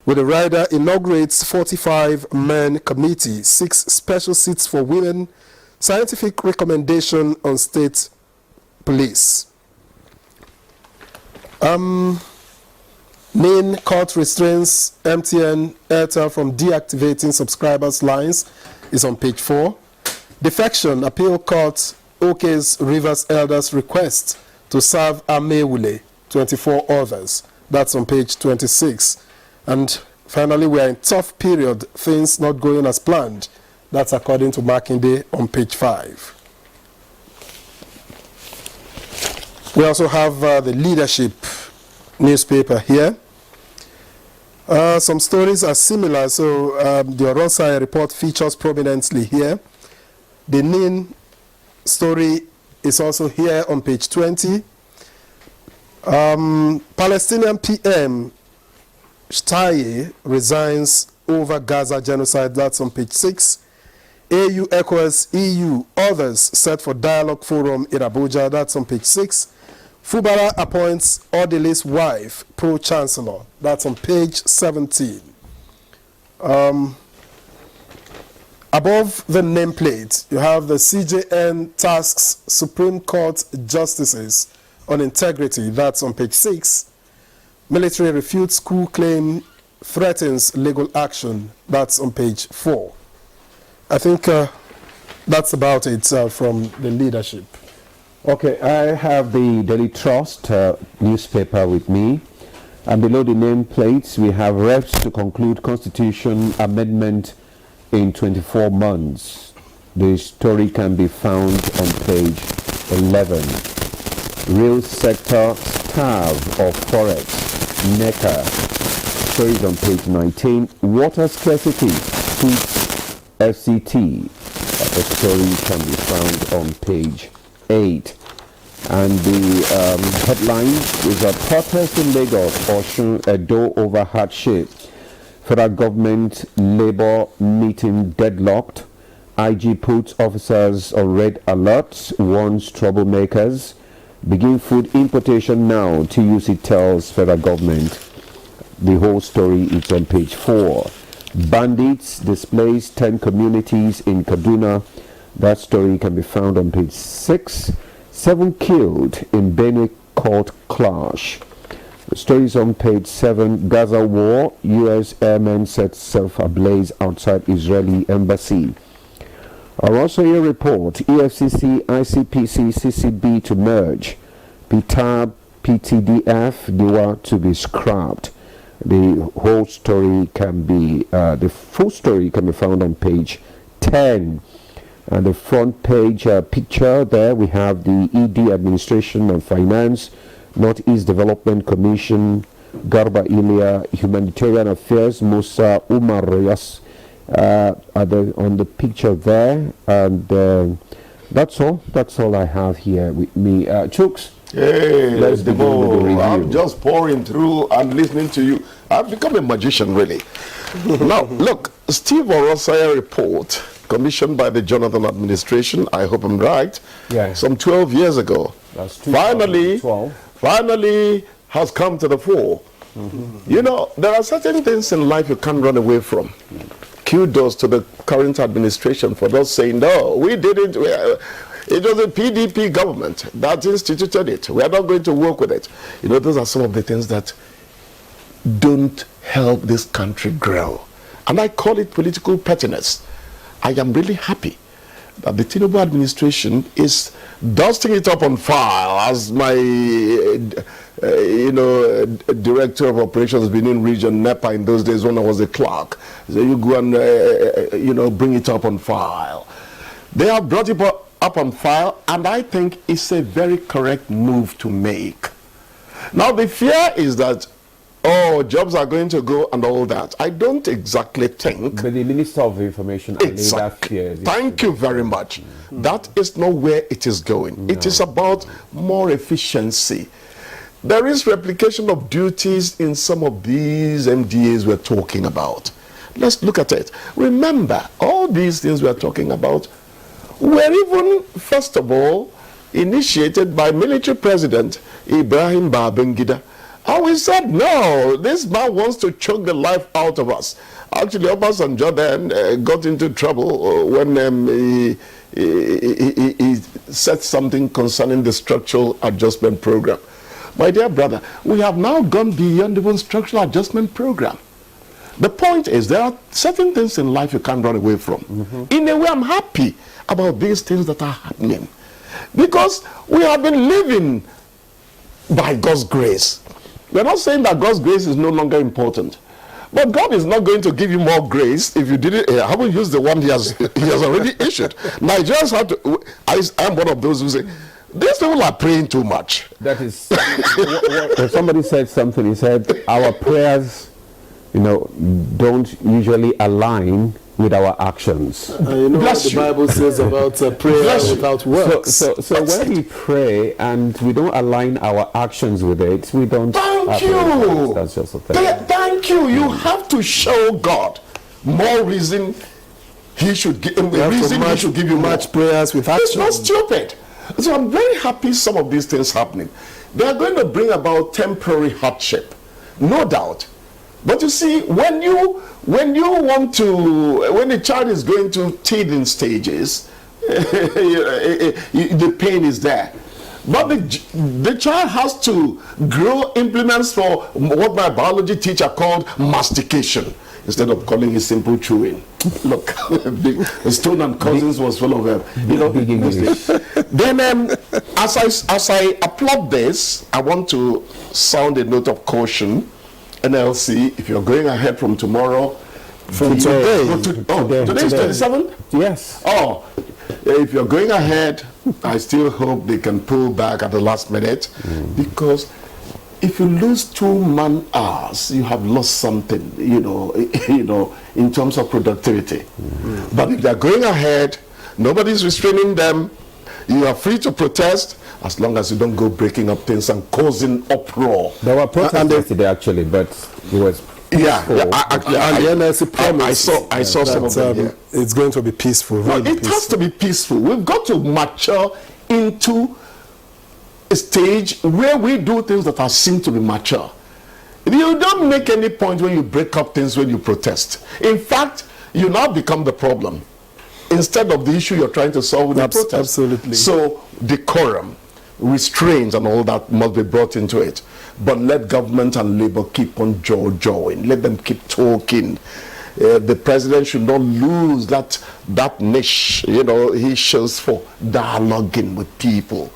With the rider inaugurates 45-man committee, 6 special seats for women, scientific recommendation on state police. Main court restrains MTN Airtel from deactivating subscribers' lines is on page 4. Defection appeal court OK's Rivers elders request to serve Amewule, 24 others. That's on page 26. And finally, we are in tough period, things not going as planned. That's according to Makinde on page 5. We also have the leadership newspaper here. Some stories are similar, so the Oronsai report features prominently here. The NIN story is also here on page 20. Palestinian PM Shtaye resigns over Gaza genocide. That's on page 6. AU echoes EU, others set for dialogue forum in Abuja. That's on page 6. Fubara appoints Odili's wife, pro-chancellor. That's on page 17. Above the nameplate, you have the CJN tasks Supreme Court justices on integrity. That's on page 6. Military refutes coup claim, threatens legal action. That's on page 4. I think that's about it from the leadership. Okay, I have the Daily Trust newspaper with me. And below the nameplates, we have reps to conclude Constitution amendment in 24 months. The story can be found on page 11. Real sector starve of forex, NECA. Stories on page 19. Water scarcity hits FCT. The story can be found on page 8. And the headline is a protest in Lagos, Osun, Edo over hardship. Federal government labor meeting deadlocked. IG puts officers on red alerts, warns troublemakers. Begin food importation now, TUC tells federal government. The whole story is on page 4. Bandits displace 10 communities in Kaduna. That story can be found on page 6. 7 killed in Benue court clash. The story is on page 7. Gaza war. U.S. airmen set self ablaze outside Israeli embassy. Also a report. EFCC, ICPC, CCB to merge. PTAB, PTDF, they were to be scrapped. The whole story can be, the full story can be found on page 10. And the front page picture there, we have the ED Administration of Finance, Northeast Development Commission, Garba Ilya, Humanitarian Affairs, Musa Umar Reyes, on the picture there. And that's all I have here with me. Chooks, hey, let's begin with the review. I'm just pouring through and listening to you. I've become a magician, really. Now, look, Steve Oronsai report, commissioned by the Jonathan administration, I hope I'm right, some 12 years ago, That's finally has come to the fore. You know, there are certain things in life you can't run away from. Kudos to the current administration for those saying, no, we didn't. It was a PDP government that instituted it. We are not going to work with it. You know, those are some of the things that don't help this country grow. And I call it political pettiness. I am really happy that the Tinubu administration is dusting it up on file, as my director of operations Benin region, NEPA, in those days when I was a clerk. So you go and bring it up on file. They have brought it up on file, and I think it's a very correct move to make. Now the fear is that, oh, jobs are going to go and all that. I don't exactly think. But the Minister of Information exactly. Thank you very much. That is not where it is going. No. It is about more efficiency. There is replication of duties in some of these MDAs we're talking about. Let's look at it. Remember, all these things we're talking about were even, first of all, initiated by military president Ibrahim Babangida And we said, no, this man wants to choke the life out of us. Actually, Obasanjo then got into trouble when he said something concerning the structural adjustment program. My dear brother, we have now gone beyond even structural adjustment program. The point is, there are certain things in life you can't run away from. In a way, I'm happy about these things that are happening, because we have been living by God's grace. We're not saying that God's grace is no longer important, but God is not going to give you more grace if you didn't. Haven't used the one he has already issued. Nigerians have to. I'm one of those who say these people are praying too much. That is. Somebody said something. He said our prayers, don't usually align with our actions. You know what the Bible says about prayer without works. So when we pray and we don't align our actions with it, we don't. Thank you. That's just a thing. Thank you. You have to show God more reason He should give. He should give you much prayers with action. It's not stupid. So I'm very happy some of these things happening. They are going to bring about temporary hardship, no doubt. But you see, when the child is going to teething stages, the pain is there. But the child has to grow implements for what my biology teacher called mastication, instead of calling it simple chewing. Look, the Stone and Cousins was full of big English. Then, as I applaud this, I want to sound a note of caution. NLC, if you're going ahead from tomorrow, today is 27th? Yes. Oh, if you're going ahead, I still hope they can pull back at the last minute, because if you lose 2 man-hours, you have lost something, in terms of productivity. But if they're going ahead, nobody's restraining them. You are free to protest, as long as you don't go breaking up things and causing uproar. There were protests yesterday, actually, but it was and the NLC promised I saw some of them here. It's going to be peaceful. Really it has to be peaceful. We've got to mature into a stage where we do things that are seen to be mature. You don't make any point when you break up things when you protest. In fact, you now become the problem instead of the issue you're trying to solve with the protest. Absolutely. So decorum, restraints and all that must be brought into it. But let government and labor keep on jawing. Let them keep talking. The president should not lose that niche, he shows for dialoguing with people.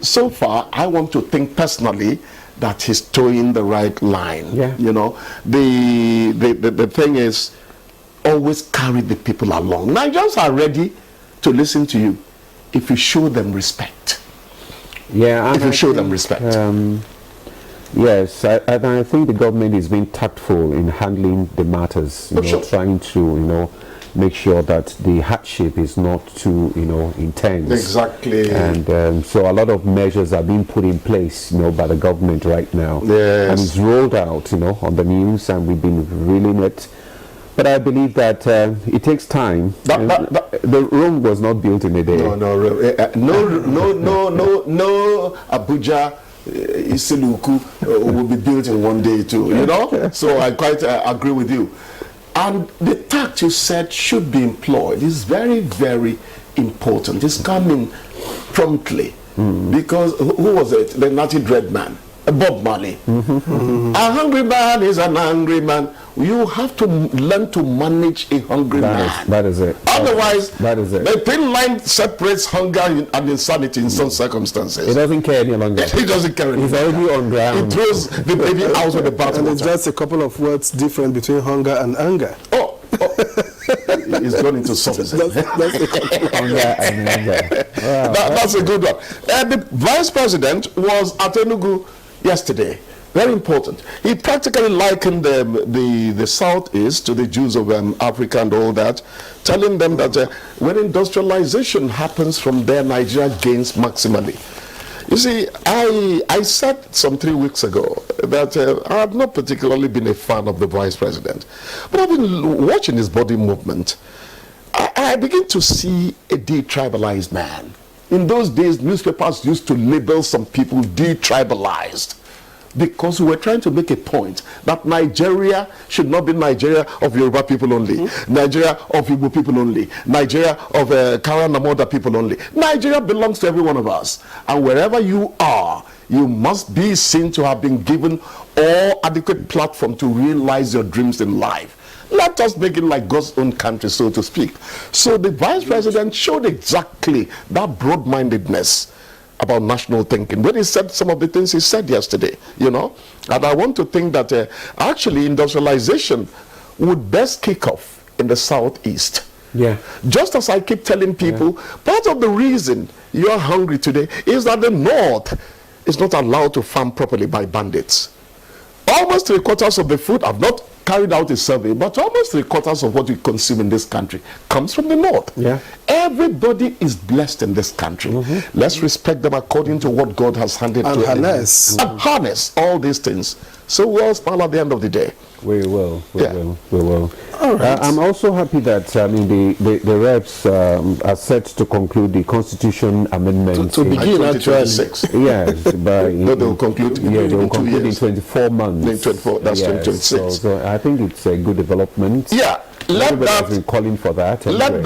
So far, I want to think personally that he's towing the right line. Yeah. The thing is, always carry the people along. Nigerians are ready to listen to you if you show them respect. Yeah, if you show them respect. Yes, I think the government is being tactful in handling the matters, trying to, make sure that the hardship is not too, intense. Exactly. And so a lot of measures are being put in place, by the government right now. Yes. And it's rolled out, on the news, and we've been reeling it. But I believe that it takes time. The Rome was not built in a day. No. Abuja, Isiluku will be built in one day too. So I quite agree with you. And the tact you said should be employed is very, very important. It's coming promptly, because who was it? The Natty Dread man. Bob Marley. A hungry man is an angry man. You have to learn to manage a hungry man. That is it. Otherwise, that is it. The thin line separates hunger and insanity in some circumstances. He doesn't care any longer. He doesn't care any longer. He's already on ground. He throws the baby out with the bathwater. And it's just a couple of words different between hunger and anger. He's gone into service. That's a good one. The vice president was at Enugu yesterday. Very important. He practically likened the Southeast to the Jews of Africa and all that, telling them that when industrialization happens from there, Nigeria gains maximally. You see, I said some 3 weeks ago that I have not particularly been a fan of the vice president, but I've been watching his body movement. I begin to see a detribalized man. In those days, newspapers used to label some people detribalized. because we were trying to make a point that Nigeria should not be Nigeria of Yoruba people only, Nigeria of Igbo people only, Nigeria of Kara Namoda people only. Nigeria belongs to every one of us. And wherever you are, you must be seen to have been given all adequate platform to realize your dreams in life. Let us make it like God's own country, so to speak. So the vice president showed exactly that broad-mindedness about national thinking when he said some of the things he said yesterday, you know. And I want to think that actually industrialization would best kick off in the southeast. Yeah. Just as I keep telling people, part of the reason you are hungry today is that the north is not allowed to farm properly by bandits. Almost 3/4 of the food, I've not carried out a survey, but almost 3/4 of what we consume in this country comes from the north. Yeah. Everybody is blessed in this country. Let's respect them according to what God has handed And to harness. And harness all these things. So we'll smile at the end of the day. We will. Yeah. We will. All right. I'm also happy that the reps are set to conclude the constitution amendment. To begin, By actually. 2026. Yes, by No, they will conclude Yeah, they will in 2 conclude in years. 24 months. In 24, that's Yes, 2026. So I think it's a good development. Yeah, let Everybody has been that, calling for that. Anyway,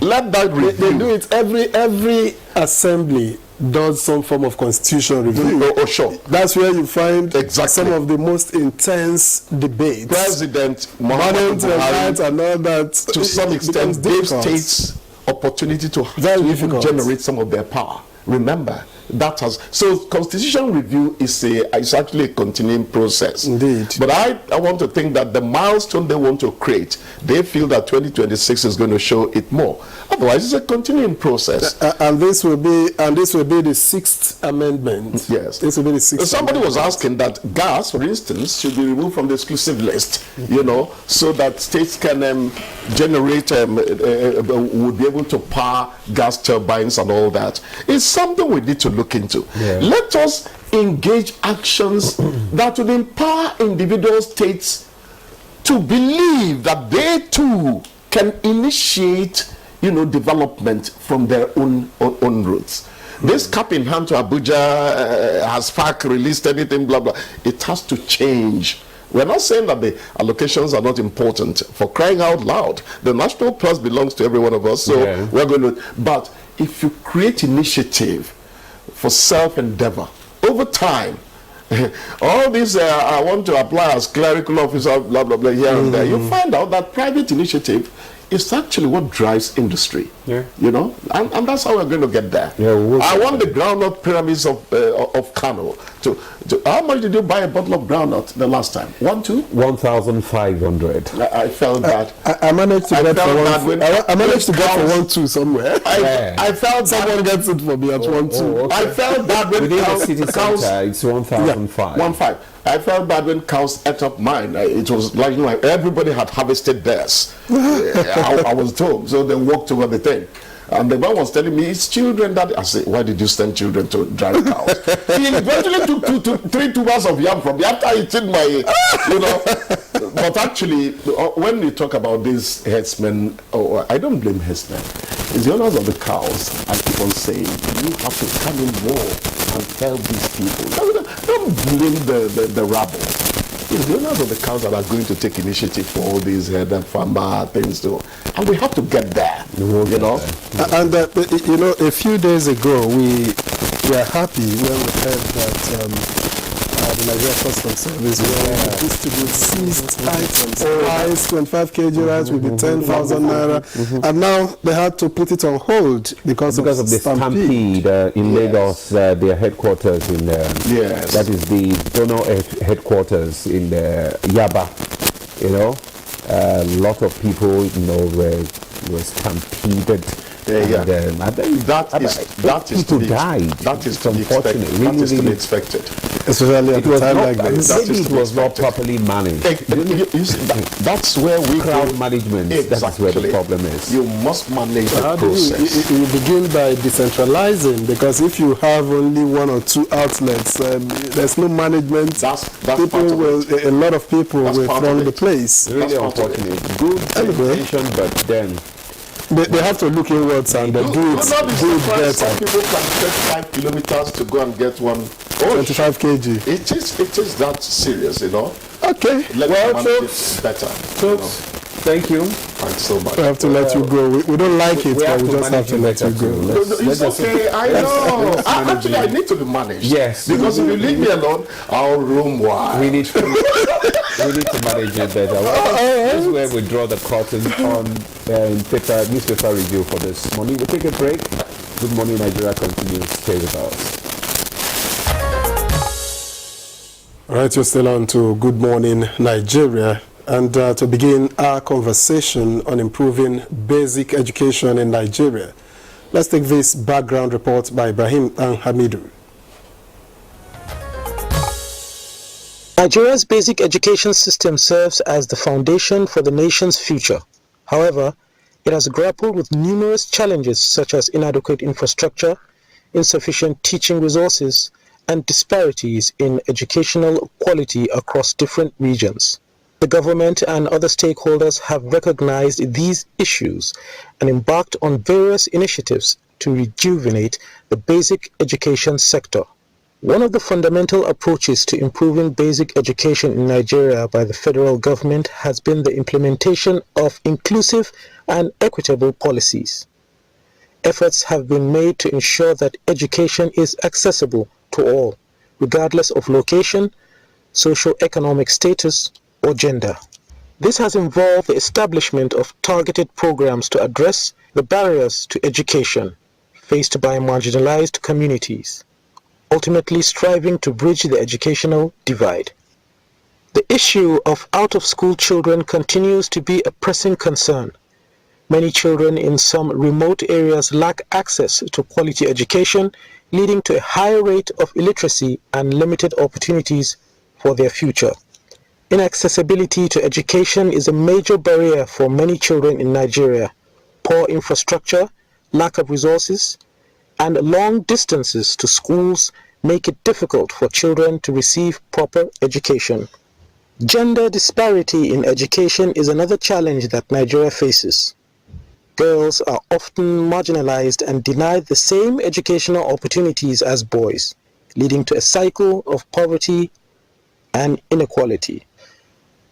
let that They review. do it every assembly does some form of constitution review. Oh, sure. That's where you find Exactly. some of the most intense debates. President Muhammadu Violent rights Buhari, and all that. to some It becomes extent, gave difficult. states opportunity to Very even difficult. generate some of their power. Remember, that has so constitutional review is actually a continuing process. Indeed. But I want to think that the milestone they want to create, they feel that 2026 is going to show it more. Otherwise, it's a continuing process. And this will be the sixth amendment. Yes. This will be the sixth. Somebody was amendment. asking that gas, for instance, should be removed from the exclusive list, you know, so that states can generate, would be able to power gas turbines and all that. It's something we need to look into. Yeah. Let us engage actions that would empower individual states to believe that they too can initiate, development from their own roots. This cap in hand to Abuja, has FARC released anything, blah, blah. It has to change. We're not saying that the allocations are not important. For crying out loud, the national purse belongs to every one of us. So we're going to, but if you create initiative for self-endeavor over time, all these, I want to apply as clerical officer, blah, blah, blah, here and there, you find out that private initiative is actually what drives industry. Yeah. And that's how we're going to get there. Yeah, I want the groundnut pyramids of Kano. How much did you buy a bottle of groundnut the last time? 1, 2? 1,500. I felt that. I managed to get for felt one. that I managed to get for cows- 1, 2 somewhere. I felt Someone that. gets it for me at 1, 2. okay. I felt that when Within the cows, city cows center, it's 1,500. 1.5. I felt bad when cows ate up mine. It was like, everybody had harvested theirs. I was told. So they walked over the thing. And the man was telling me, it's children that... I said, why did you send children to drive cows? He eventually took 3 tubers of yam from me after eating my, But actually, when we talk about these herdsmen, I don't blame herdsmen. It's the owners of the cows. I keep on saying, you have to come in more and tell these people. Don't blame the rabble. It's the owners of the cows that are going to take initiative for all these herder farmer things too. And we have to get there, And a few days ago, we were happy when we heard that the Nigerian Customs Service will distribute seized items. Rice, 25 kg rice will be 10,000 naira. And now they had to put it on hold because of the stampede in Lagos, their headquarters in that is the donor headquarters in Yaba. A lot of people were stampeded. That is to be unfortunate. That is to be expected. Especially at a time like this. Maybe it was not properly managed. That's where we crowd management. That's where the problem is. You must manage the How do process. you begin by decentralizing, because if you have only 1 or 2 outlets, there's no management. That's people part of will, it. a lot of people That's will part of throng it. the place. Really That's part of it. unfortunate. Good Anyway. intention, but then They have to look inwards and do it Not be surprised better. some people can take 5 kilometers to go and get one 25 kg. It is that serious, you know. Okay. Let Well, me manage folks, it better. Folks, thank you. Thanks so much. We have to let you go. We don't like it, we but have we to just have to manage let it you better go. too. No, Let's it's just- okay. I know. let's manage Actually, I it. need to be managed. Yes. Because if you leave me alone, I'll roam wild. We need to manage it better. Well, this is where we draw the curtain on newspaper review for this morning. We'll take a break. Good Morning Nigeria continues. Stay with us. All right, you're still on to Good Morning Nigeria. And to begin our conversation on improving basic education in Nigeria, let's take this background report by Ibrahim and Hamidu. Nigeria's basic education system serves as the foundation for the nation's future. However, it has grappled with numerous challenges such as inadequate infrastructure, insufficient teaching resources, and disparities in educational quality across different regions. The government and other stakeholders have recognized these issues and embarked on various initiatives to rejuvenate the basic education sector. One of the fundamental approaches to improving basic education in Nigeria by the federal government has been the implementation of inclusive and equitable policies. Efforts have been made to ensure that education is accessible to all, regardless of location, socio-economic status, or gender. This has involved the establishment of targeted programs to address the barriers to education faced by marginalized communities, ultimately striving to bridge the educational divide. The issue of out-of-school children continues to be a pressing concern. Many children in some remote areas lack access to quality education, leading to a higher rate of illiteracy and limited opportunities for their future. Inaccessibility to education is a major barrier for many children in Nigeria. Poor infrastructure, lack of resources, and long distances to schools make it difficult for children to receive proper education. Gender disparity in education is another challenge that Nigeria faces. Girls are often marginalized and denied the same educational opportunities as boys, leading to a cycle of poverty and inequality.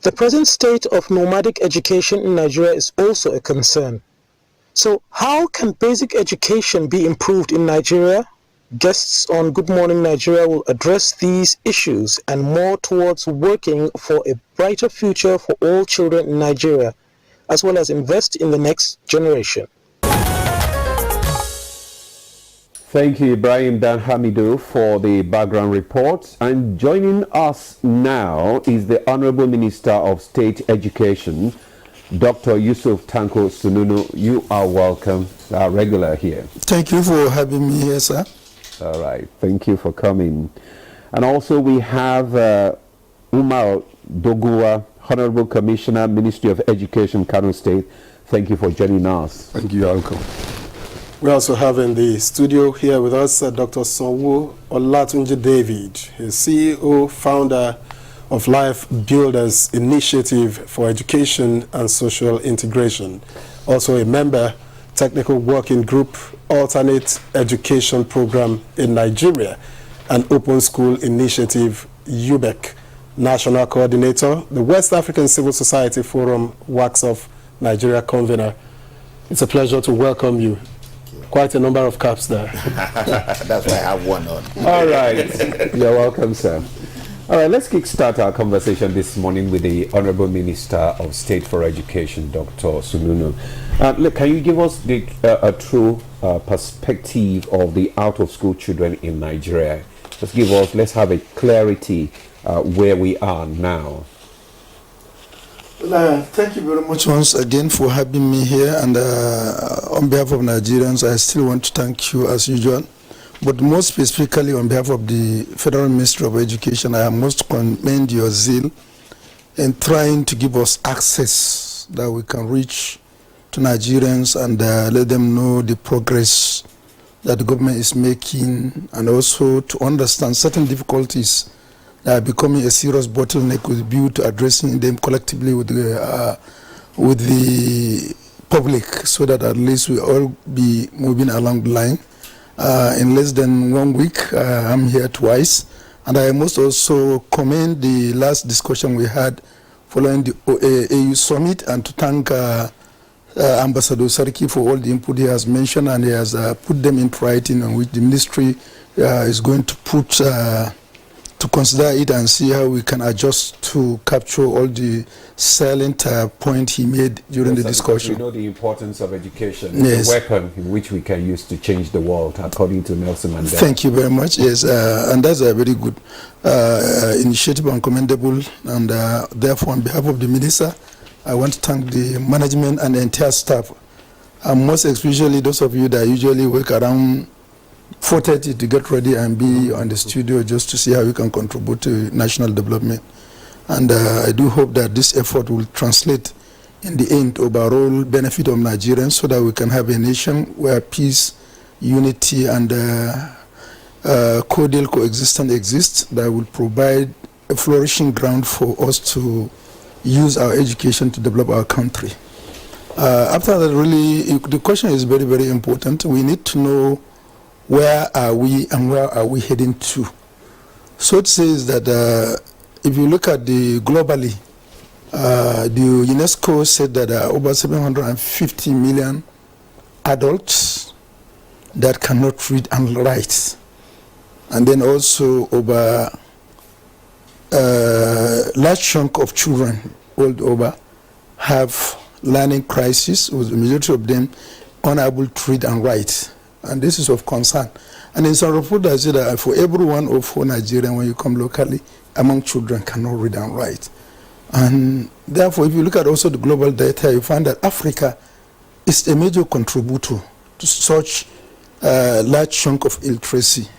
The present state of nomadic education in Nigeria is also a concern. So, how can basic education be improved in Nigeria? Guests on Good Morning Nigeria will address these issues and more towards working for a brighter future for all children in Nigeria, as well as invest in the next generation. Thank you, Ibrahim Dan Hamidu, for the background report. And joining us now is the Honorable Minister of State Education, Dr. Yusuf Tanko Sununu. You are welcome, our regular here. Thank you for having me here, sir. All right, thank you for coming. And also we have Umar Doguwa, Honorable Commissioner, Ministry of Education, Kano State. Thank you for joining us. Thank you, Uncle. We also have in the studio here with us Dr. Sonwo Olatunji David, his CEO, founder of Life Builders Initiative for Education and Social Integration. Also a member, Technical Working Group, Alternate Education Program in Nigeria, and Open School Initiative, UBEC, National Coordinator, the West African Civil Society Forum, Wax of Nigeria Convener. It's a pleasure to welcome you. Quite a number of caps there. That's why I have one on. All right. You're welcome, sir. All right, let's kickstart our conversation this morning with the Honorable Minister of State for Education, Dr. Sununu. Look, can you give us a true perspective of the out-of-school children in Nigeria? Let's have a clarity where we are now. Thank you very much once again for having me here, and on behalf of Nigerians, I still want to thank you as usual, but more specifically on behalf of the Federal Ministry of Education, I must commend your zeal in trying to give us access that we can reach to Nigerians and let them know the progress that the government is making, and also to understand certain difficulties that are becoming a serious bottleneck with a view to addressing them collectively with the public, so that at least we all be moving along the line in less than 1 week. I'm here twice. And I must also commend the last discussion we had following the AU summit, and to thank Ambassador Sarki for all the input he has mentioned, and he has put them in writing, on which the ministry is going to put to consider it and see how we can adjust to capture all the salient point he made during the discussion. We know the importance of education. Yes. It's a weapon in which we can use to change the world, according to Nelson Mandela. Thank you very much. Yes, and that's a very good initiative and commendable. And therefore, on behalf of the minister, I want to thank the management and the entire staff, and most especially those of you that usually work around 4:30 to get ready and be on the studio just to see how we can contribute to national development. And I do hope that this effort will translate in the end overall benefit of Nigerians, so that we can have a nation where peace, unity, and cordial coexistence exists, that will provide a flourishing ground for us to use our education to develop our country. After that, really, the question is very, very important. We need to know where are we and where are we heading to. So it says that if you look at the globally, the UNESCO said that over 750 million adults that cannot read and write, and then also over a large chunk of children world over have learning crisis, with the majority of them unable to read and write. And this is of concern. And in some report I said that for every 1 or 4 Nigerians, when you come locally, among children cannot read and write. And therefore, if you look at also the global data, you find that Africa is a major contributor to such a large chunk of illiteracy,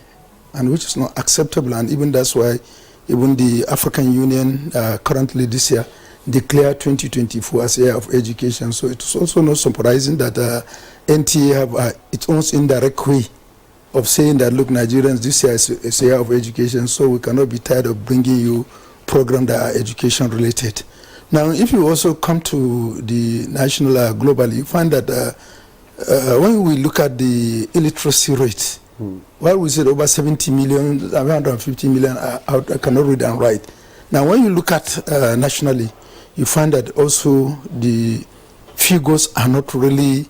and which is not acceptable. And even that's why even the African Union currently this year declared 2024 as a year of education. So it's also not surprising that NTA have its own indirect way of saying that, look, Nigerians, this year is a year of education, so we cannot be tired of bringing you programs that are education related. Now, if you also come to the national globally, you find that when we look at the illiteracy rate, while we said over 70 million, 150 million are out, cannot read and write. Now, when you look at nationally, you find that also the figures are not really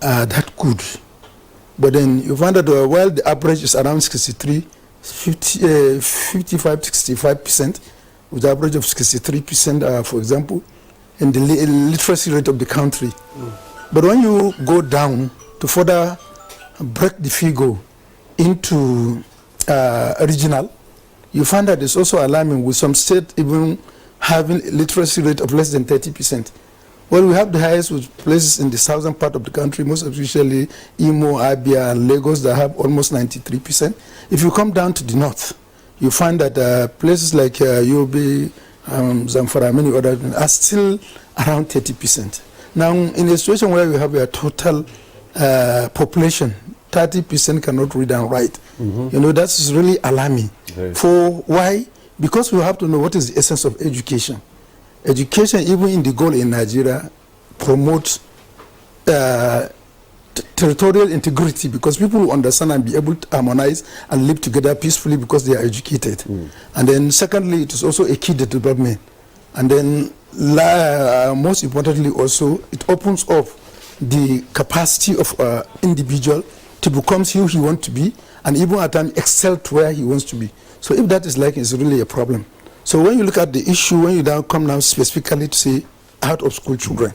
that good. But then you find that while the average is around 63, 55-65%, with the average of 63%, for example, in the literacy rate of the country. But when you go down to further break the figure into regional, you find that it's also alarming, with some states even having a literacy rate of less than 30%. Well, we have the highest with places in the southern part of the country, most especially Imo, Abia, and Lagos, that have almost 93%. If you come down to the north, you find that places like Yobe, Zamfara, many others are still around 30%. Now, in a situation where we have a total population, 30% cannot read and write. You know, that's really alarming. For why? Because we have to know what is the essence of education. Education, even in the goal in Nigeria, promotes territorial integrity, because people will understand and be able to harmonize and live together peacefully because they are educated. And then secondly, it is also a key to development. And then most importantly also, it opens up the capacity of individual to become who he wants to be, and even at times excel to where he wants to be. So if that is lacking, it's really a problem. So when you look at the issue, when you now come now specifically to say out of school children,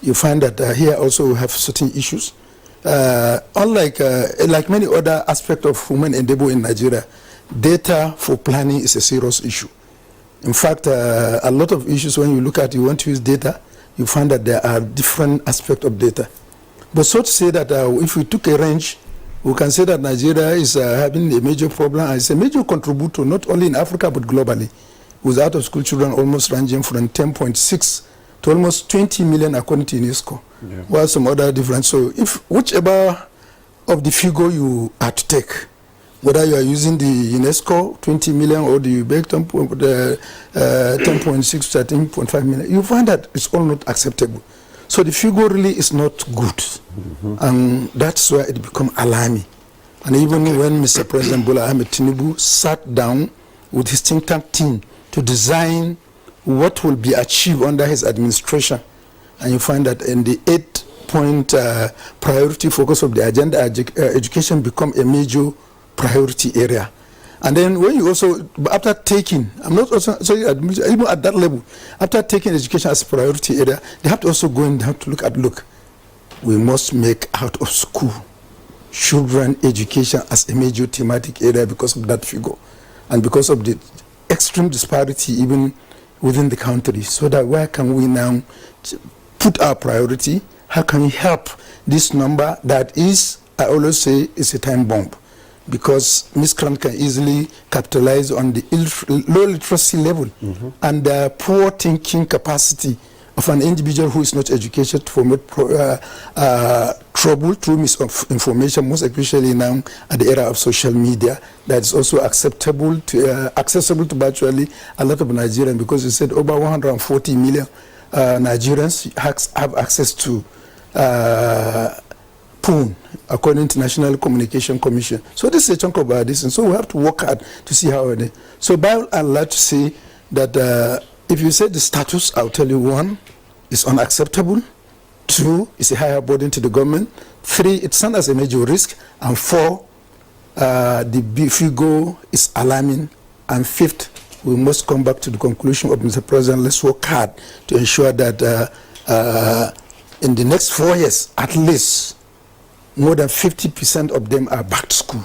you find that here also we have certain issues. Unlike like many other aspects of human endeavor in Nigeria, data for planning is a serious issue. In fact, a lot of issues when you look at, you want to use data, you find that there are different aspects of data. But so to say that if we took a range, we can say that Nigeria is having a major problem, and it's a major contributor not only in Africa but globally, with out of school children almost ranging from 10.6 to almost 20 million according to UNESCO, while some other different. So if whichever of the figure you are to take, whether you are using the UNESCO 20 million or the UBEC 10.6 to 13.5 million, you find that it's all not acceptable. So the figure really is not good, and that's why it becomes alarming. And even when Mr. President Bola Ahmed Tinubu sat down with his think tank team to design what will be achieved under his administration, and you find that in the 8-point priority focus of the agenda, education become a major priority area. And then when you also, after taking, I'm not also sorry, even at that level, after taking education as a priority area, they have to also go and have to look, we must make out of school children education as a major thematic area because of that figure and because of the extreme disparity even within the country. So that where can we now put our priority? How can we help this number that is, I always say, is a time bomb? Because miscreants can easily capitalize on the low literacy level and the poor thinking capacity of an individual who is not educated to promote trouble through misinformation, most especially now at the era of social media. That is also accessible to virtually a lot of Nigerians, because you said over 140 million Nigerians have access to phone, according to National Communication Commission. So this is a chunk of this, and so we have to work hard to see how it is. So by and large, to say that if you say the status, I'll tell you, 1, is unacceptable. 2, is a higher burden to the government. 3, it stands as a major risk. And 4, the figure is alarming. And 5th, we must come back to the conclusion of Mr. President. Let's work hard to ensure that in the next 4 years, at least, more than 50% of them are back to school.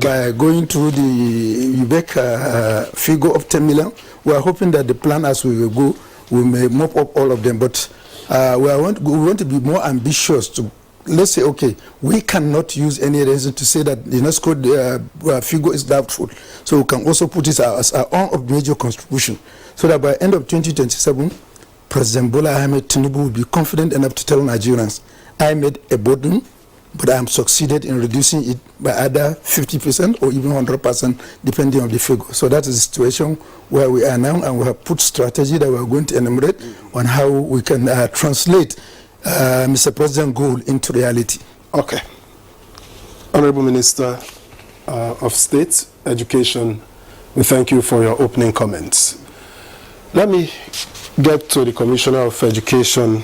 By going through the UBEC figure of 10 million, we are hoping that the plan as we will go, we may mop up all of them. But we want to be more ambitious to, let's say, okay, we cannot use any reason to say that the UNESCO figure is doubtful. So we can also put it as our own major contribution, so that by the end of 2027, President Bola Ahmed Tinubu will be confident enough to tell Nigerians, I made a burden, but I am succeeded in reducing it by either 50% or even 100%, depending on the figure. So that is the situation where we are now, and we have put strategy that we are going to enumerate on how we can translate Mr. President's goal into reality. Okay. Honorable Minister of State, Education, we thank you for your opening comments. Let me get to the Commissioner of Education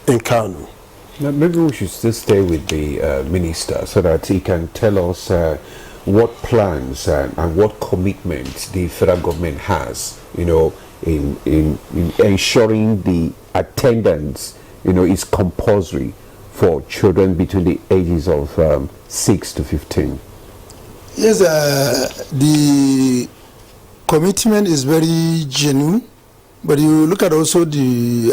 in Kano. Now, maybe we should still stay with the minister so that he can tell us what plans and what commitments the federal government has, in ensuring the attendance, is compulsory for children between the ages of 6 to 15. Yes, the commitment is very genuine, but you look at also the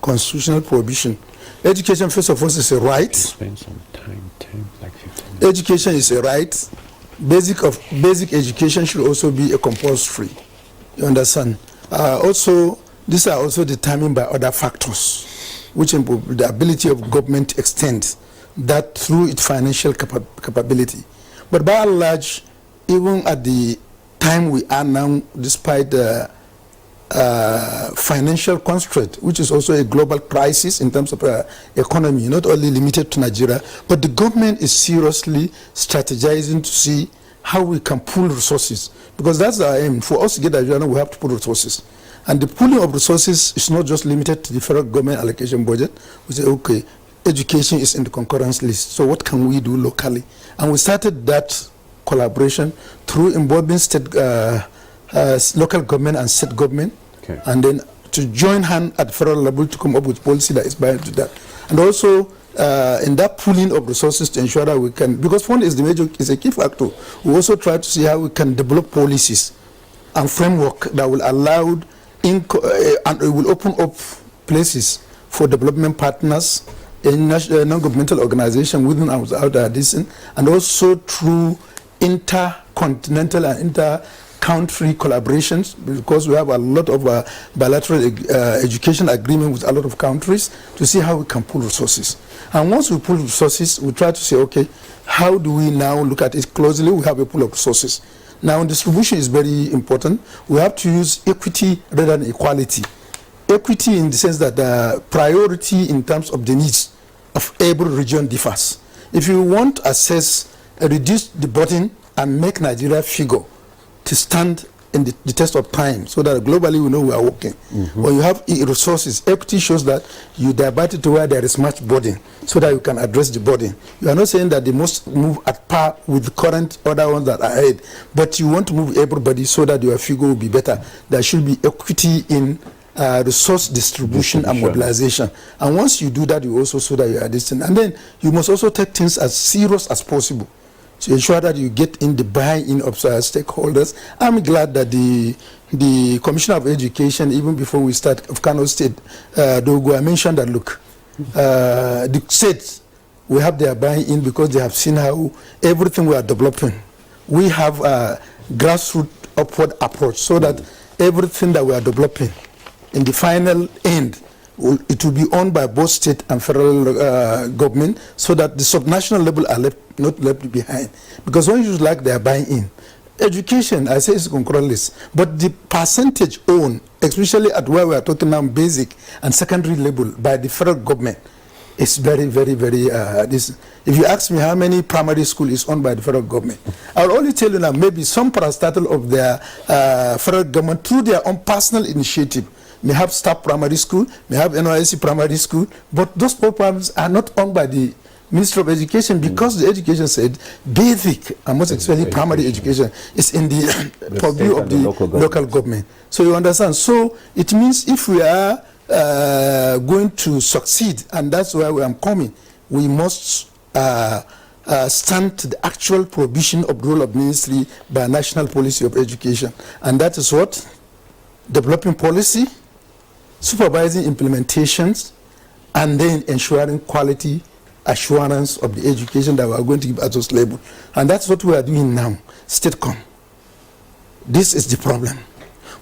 constitutional provision. Education, first of all, is a right. Spend some time, like 15 minutes. Education is a right. Basic education should also be a compulsory. You understand? Also, these are also determined by other factors, which improve the ability of government to extend that through its financial capability. But by and large, even at the time we are now, despite the financial constraint, which is also a global crisis in terms of economy, not only limited to Nigeria, but the government is seriously strategizing to see how we can pool resources, because that's our aim. For us to get Nigeria, we have to pool resources. And the pooling of resources is not just limited to the federal government allocation budget. We say, okay, education is in the concurrence list, so what can we do locally? And we started that collaboration through involving state local government and state government, okay, and then to join hand at federal level to come up with policy that is bound to that. And also in that pooling of resources to ensure that we can, because fund is a key factor, we also try to see how we can develop policies and framework that will allow and it will open up places for development partners in non-governmental organizations within and without addition, and also through intercontinental and inter-country collaborations, because we have a lot of bilateral education agreement with a lot of countries to see how we can pool resources. And once we pool resources, we try to say, okay, how do we now look at it closely? We have a pool of resources. Now, distribution is very important. We have to use equity rather than equality. Equity in the sense that the priority in terms of the needs of every region differs. If you want to reduce the burden and make Nigeria figure to stand in the test of time, so that globally we know we are working. When you have resources, equity shows that you divert it to where there is much burden, so that you can address the burden. You are not saying that they must move at par with the current other ones that are ahead, but you want to move everybody so that your figure will be better. There should be equity in resource distribution and mobilization. And once you do that, you also show that you are distant. And then you must also take things as serious as possible to ensure that you get in the buy-in of stakeholders. I'm glad that the Commissioner of Education, even before we start, of Kano State, Dogo, I mentioned that, look, the states, we have their buy-in because they have seen how everything we are developing. We have a grassroots upward approach, so that everything that we are developing in the final end, it will be owned by both state and federal government, so that the subnational level are not left behind. Because when you like their buying in, education, I say it's concurrent, but the percentage owned, especially at where we are talking now, basic and secondary level by the federal government, is very, very, very, if you ask me how many primary school is owned by the federal government, I'll only tell you now, maybe some parastatal of their federal government through their own personal initiative may have staff primary school, may have NYSC primary school, but those programs are not owned by the Ministry of Education, because the education said basic and most especially primary education is in the purview of the local government. So you understand. So it means if we are going to succeed, and that's where I am coming, we must stand to the actual provision of the role of ministry by national policy of education, and that is what developing policy, supervising implementations, and then ensuring quality assurance of the education that we are going to give at those levels. And that's what we are doing now. StateCom. This is the problem.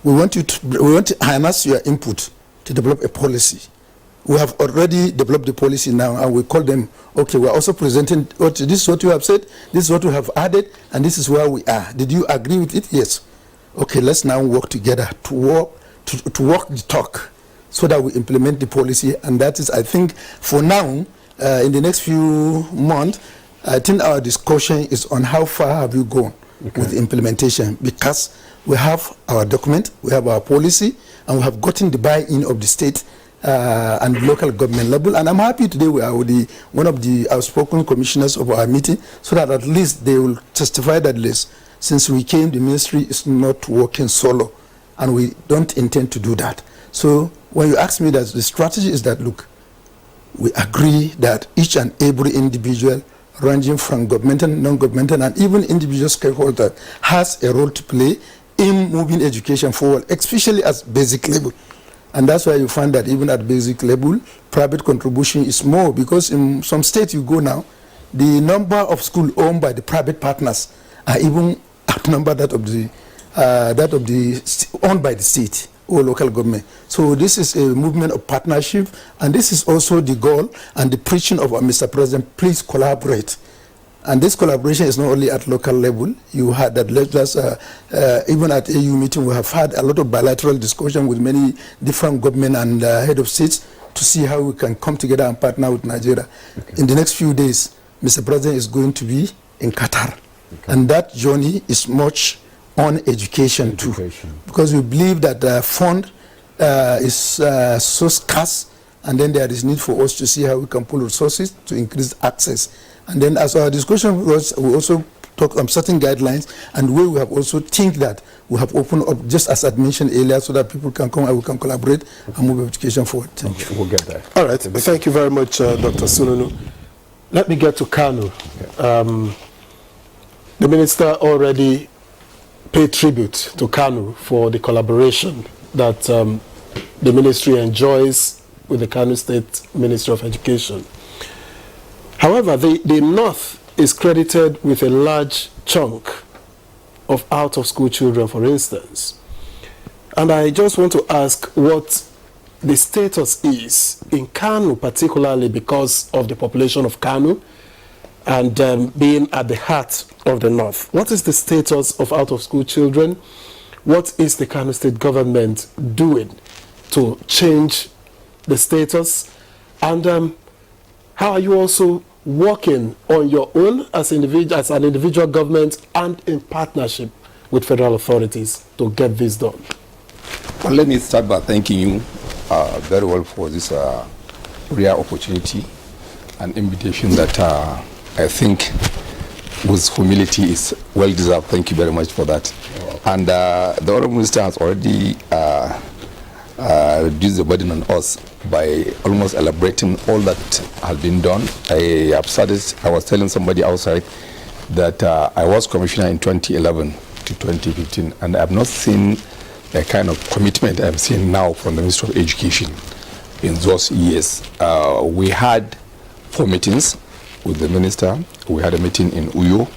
We want to harness your input to develop a policy. We have already developed the policy now, and we call them, okay, we're also presenting, this is what you have said, this is what we have added, and this is where we are. Did you agree with it? Yes. Okay, let's now work together to walk the talk, so that we implement the policy. And that is, I think, for now, in the next few months, I think our discussion is on how far have you gone with implementation, because we have our document, we have our policy, and we have gotten the buy-in of the state and local government level. And I'm happy today we are with one of the outspoken commissioners of our meeting, so that at least they will testify that since we came, the ministry is not working solo, and we don't intend to do that. So when you ask me that, the strategy is that, look, we agree that each and every individual, ranging from governmental, non-governmental, and even individual stakeholder, has a role to play in moving education forward, especially at basic level. And that's why you find that even at basic level, private contribution is more, because in some states you go now, the number of schools owned by the private partners are even outnumber that of the owned by the state or local government. So this is a movement of partnership, and this is also the goal and the preaching of our Mr. President. Please collaborate. And this collaboration is not only at local level. You had that, even at AU meeting, we have had a lot of bilateral discussion with many different government and head of states to see how we can come together and partner with Nigeria. Okay. In the next few days, Mr. President is going to be in Qatar. Okay. And that journey is much on education too, because we believe that the fund is so scarce, and then there is need for us to see how we can pull resources to increase access. And then as our discussion was, we also talk on certain guidelines, and we have also think that we have opened up, just as I mentioned earlier, so that people can come and we can collaborate and move education forward. Thank you. We'll get there. All right. Thank you very much, Dr. Sununu. Let me get to Kanu. The minister already paid tribute to Kanu for the collaboration that the ministry enjoys with the Kanu State Ministry of Education. However, the North is credited with a large chunk of out-of-school children, for instance. And I just want to ask what the status is in Kanu, particularly because of the population of Kanu and being at the heart of the North. What is the status of out-of-school children? What is the Kano State government doing to change the status? And how are you also working on your own as an individual government and in partnership with federal authorities to get this done? Well, let me start by thanking you very well for this rare opportunity and invitation that I think with humility is well deserved. Thank you very much for that. And the Honourable Minister has already reduced the burden on us by almost elaborating all that has been done. I was telling somebody outside that I was commissioner in 2011 to 2015, and I have not seen the kind of commitment I'm seeing now from the Ministry of Education in those years. We had 4 meetings with the minister. We had a meeting in Uyo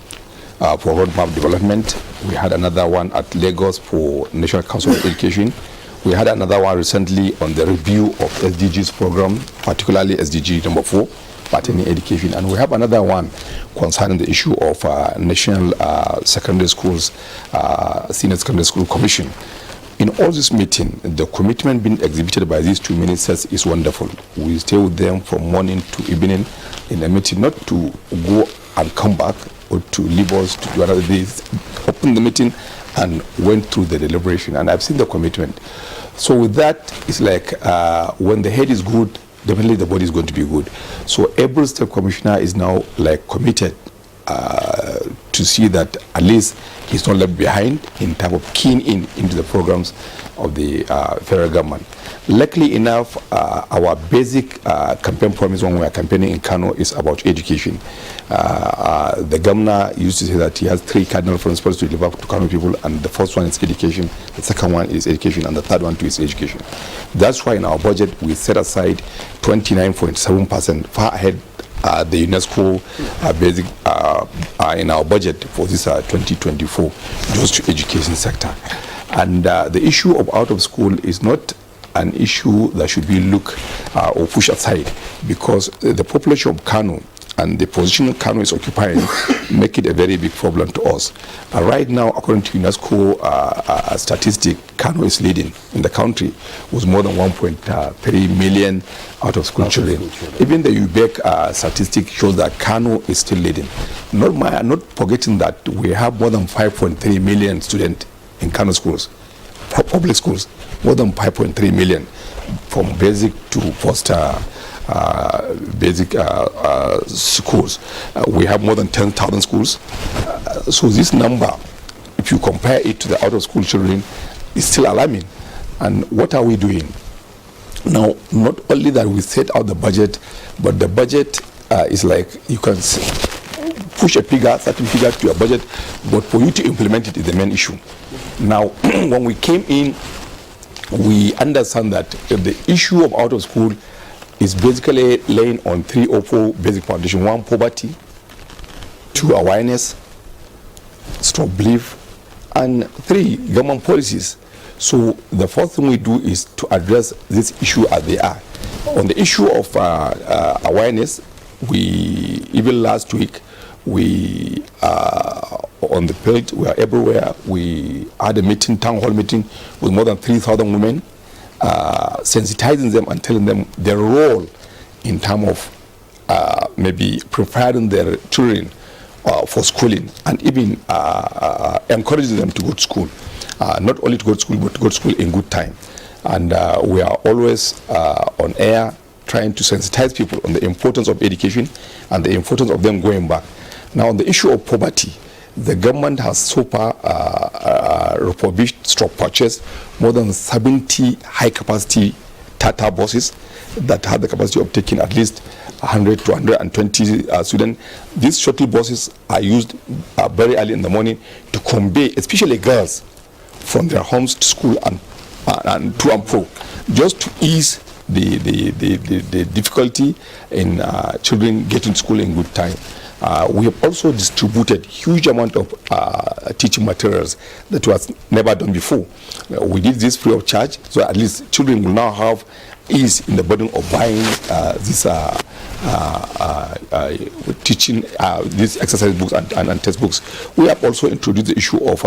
for roadmap development. We had another one at Lagos for National Council of Education. We had another one recently on the review of SDGs program, particularly SDG number 4, pertaining education. And we have another one concerning the issue of National Secondary Schools, Senior Secondary School Commission. In all this meeting, the commitment being exhibited by these 2 ministers is wonderful. We stay with them from morning to evening in a meeting, not to go and come back or to leave us to do another day. Open the meeting and went through the deliberation, and I've seen the commitment. So with that, it's like when the head is good, definitely the body is going to be good. So every state commissioner is now like committed to see that at least he's not left behind in terms of keying into the programs of the federal government. Luckily enough, our basic campaign promise when we are campaigning in Kano is about education. The governor used to say that he has 3 cardinal principles to deliver to Kano people, and the first one is education, the second one is education, and the third one too is education. That's why in our budget we set aside 29.7%, far ahead the UNESCO basic in our budget for this 2024 goes to education sector. And the issue of out of school is not an issue that should be looked or pushed aside, because the population of Kano and the position Kano is occupying make it a very big problem to us. Right now, according to UNESCO statistic, Kano is leading in the country with more than 1.3 million out of school children. Even the UBEC statistic shows that Kano is still leading. Not forgetting that we have more than 5.3 million students in Kano schools, public schools, more than 5.3 million from basic to post basic schools. We have more than 10,000 schools. So this number, if you compare it to the out of school children, is still alarming. And what are we doing? Now, not only that we set out the budget, but the budget is like you can push a figure, certain figure to your budget, but for you to implement it is the main issue. Now, when we came in, we understand that the issue of out of school is basically laying on 3 or 4 basic foundations. 1, poverty; 2, awareness; stop belief; and 3, government policies. So the first thing we do is to address this issue as they are. On the issue of awareness, even last week, we on the page, we are everywhere. We had a meeting, town hall meeting, with more than 3,000 women, sensitizing them and telling them their role in terms of maybe preparing their children for schooling, and even encouraging them to go to school. Not only to go to school, but to go to school in good time. And we are always on air trying to sensitize people on the importance of education and the importance of them going back. Now, on the issue of poverty, the government has so far refurbished, purchased more than 70 high-capacity Tata buses that have the capacity of taking at least 100 to 120 students. These shuttle buses are used very early in the morning to convey, especially girls, from their homes to school and to and fro, just to ease the difficulty in children getting to school in good time. We have also distributed huge amount of teaching materials that was never done before. We did this free of charge, so at least children will now have ease in the burden of buying this teaching, these exercise books and textbooks. We have also introduced the issue of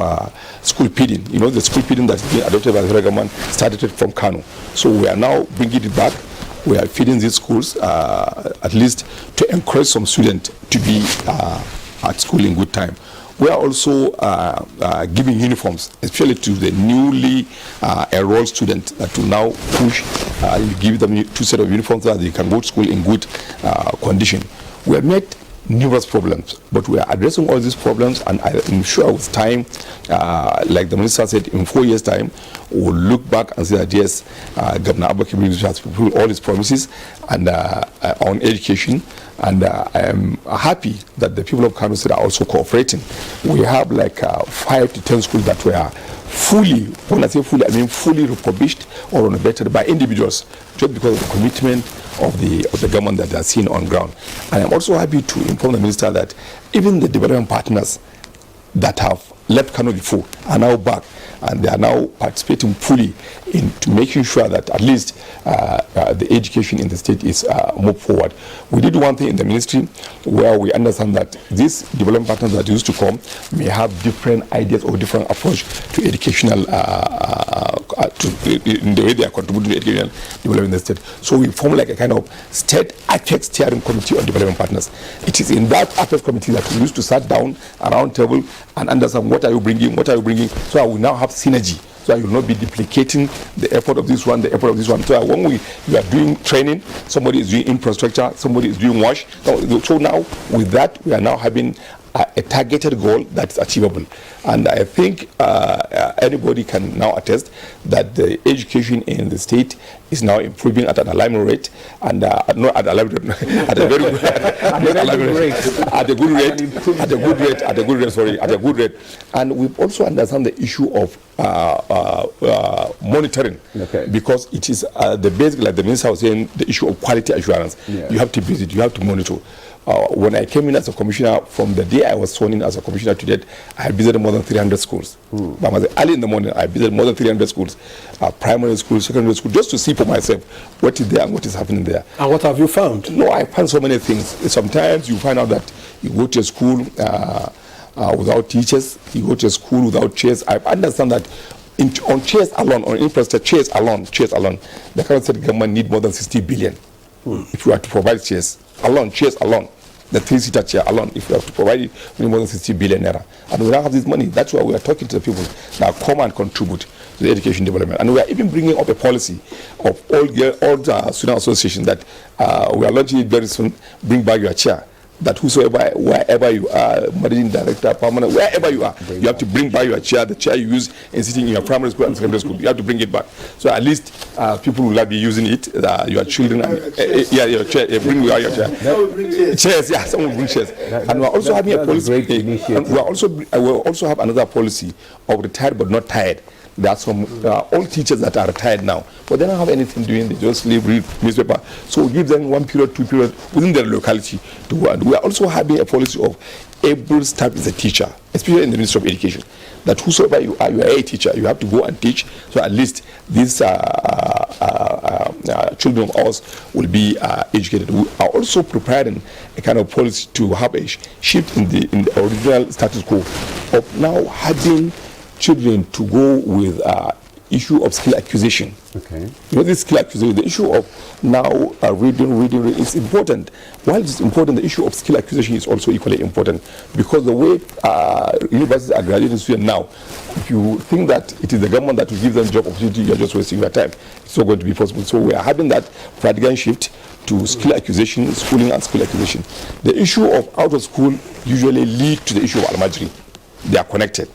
school feeding. You know, the school feeding that's been adopted by the federal government started from Kano. So we are now bringing it back. we are feeding these schools at least to encourage some students to be at school in good time. We are also giving uniforms, especially to the newly enrolled students that will now push, you give them 2 sets of uniforms so that they can go to school in good condition. We have met numerous problems, but we are addressing all these problems, and I'm sure with time, like the minister said, in 4 years' time, we'll look back and say that yes, Governor Abuja has fulfilled all his promises and on education, and I am happy that the people of Kano State are also cooperating. We have like 5 to 10 schools that were fully, when I say fully, I mean fully refurbished or renovated by individuals, just because of the commitment of the government that they are seeing on ground. And I'm also happy to inform the minister that even the development partners that have left Kano before are now back, and they are now participating fully into making sure that at least the education in the state is moved forward. We did one thing in the ministry where we understand that these development partners that used to come may have different ideas or different approach to educational, in the way they are contributing to educational development in the state. So we form like a kind of state apex steering committee on development partners. It is in that apex committee that we used to sit down around table and understand what are you bringing, so I will now have synergy, so I will not be duplicating the effort of this one, the effort of this one. So when we are doing training, somebody is doing infrastructure, somebody is doing wash. So now with that, we are now having a targeted goal that is achievable. And I think anybody can now attest that the education in the state is now improving at an alarming rate, and not at a very good at a good rate. And we also understand the issue of monitoring, because it is the basic, like the minister was saying, the issue of quality assurance. You have to visit, you have to monitor. When I came in as a commissioner, from the day I was sworn in as a commissioner to date, I had visited more than 300 schools. But early in the morning, I visited more than 300 schools, primary schools, secondary schools, just to see for myself what is there and what is happening there. And what have you found? No, I found so many things. Sometimes you find out that you go to a school without teachers, you go to a school without chairs. I understand that on chairs alone, on infrastructure, chairs alone, the current state government need more than 60 billion. If you are to provide chairs alone, the 3-seater chair alone, if you have to provide it, we need more than 60 billion naira. And we don't have this money. That's why we are talking to the people that come and contribute to the education development. And we are even bringing up a policy of all student associations that we are launching it very soon. Bring back your chair. That whosoever, wherever you are, managing director, permanent, wherever you are, you have to bring back your chair, the chair you use in sitting in your primary school and secondary school. You have to bring it back. So at least people will not be using it. Your children, your chair, bring your chair. Chairs, someone will bring chairs. And we are also having a policy. And we will also have another policy of retired but not tired. There are some old teachers that are retired now, but they don't have anything doing. They just live, read newspaper. So we give them 1 period, 2 period within their locality to go. And we are also having a policy of able staff as a teacher, especially in the Ministry of Education. That whosoever you are a teacher. You have to go and teach. So at least these children of ours will be educated. We are also preparing a kind of policy to have a shift in the original status quo of now having children to go with issue of skill acquisition. Okay. You know, this skill acquisition, the issue of now reading is important. While it's important, the issue of skill acquisition is also equally important, because the way universities are graduating students now, if you think that it is the government that will give them job opportunity, you're just wasting your time. It's not going to be possible. So we are having that paradigm shift to skill acquisition, schooling and skill acquisition. The issue of out of school usually lead to the issue of almajiri. They are connected.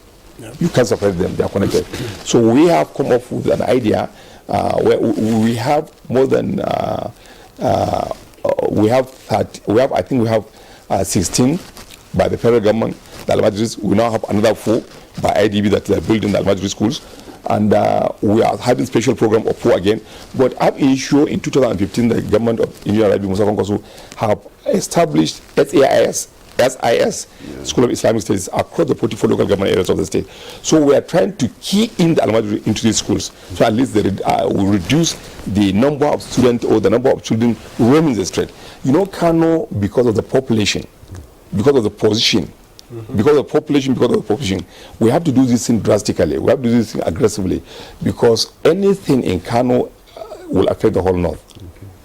You can't separate them, they are connected. So we have come up with an idea where we have more than, I think we have 16 by the federal government, the Almajiris. We now have another 4 by IDB that they are building the Almajiri schools. And we are having special program of 4 again. But I'm sure in 2015, the government of Engineer Rabi Musa Kwankwaso have established SIS, School of Islamic Studies, across the 44 local government areas of the state. So we are trying to key in the Almajiri into these schools. So at least they will reduce the number of students or the number of children roaming the street. You know, Kano, because of the population, because of the position, because of population, we have to do this thing drastically. We have to do this thing aggressively, because anything in Kano will affect the whole north.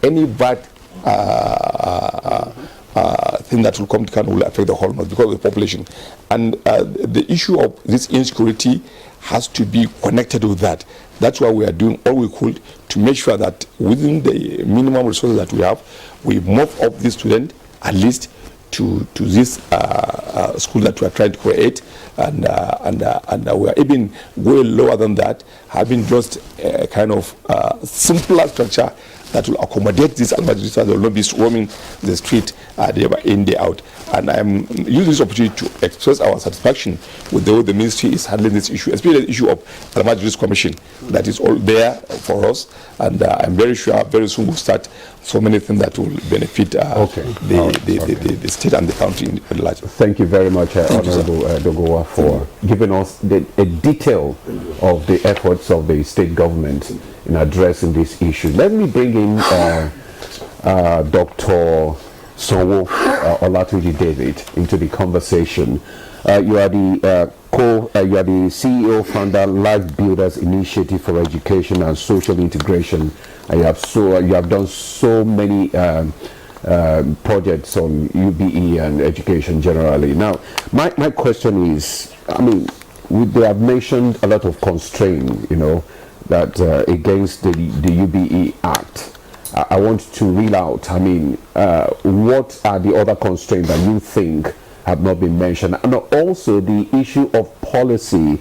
any bad thing that will come to Kano will affect the whole north because of the population. And the issue of this insecurity has to be connected with that. That's why we are doing all we could to make sure that within the minimum resources that we have, we move up these students at least to this school that we are trying to create, and we are even going lower than that, having just a kind of simpler structure that will accommodate these Almajiris so they will not be swarming the street day in, day out. And I'm using this opportunity to express our satisfaction with the way the ministry is handling this issue, especially the issue of Almajiris Commission that is all there for us. And I'm very sure very soon we'll start so many things that will benefit the state and the country in large. Thank you very much, Honorable Dogowa, for giving us a detail of the efforts of the state government in addressing this issue. Let me bring in Dr. Sonwo Olatunji David into the conversation. You are the you are the CEO, founder, Life Builders Initiative for Education and Social Integration. And you have done so many projects on UBE and education generally. Now, my question is, I mean, they have mentioned a lot of constraints, you know, that against the UBE Act. I want to reel out, I mean, what are the other constraints that you think have not been mentioned? And also the issue of policy.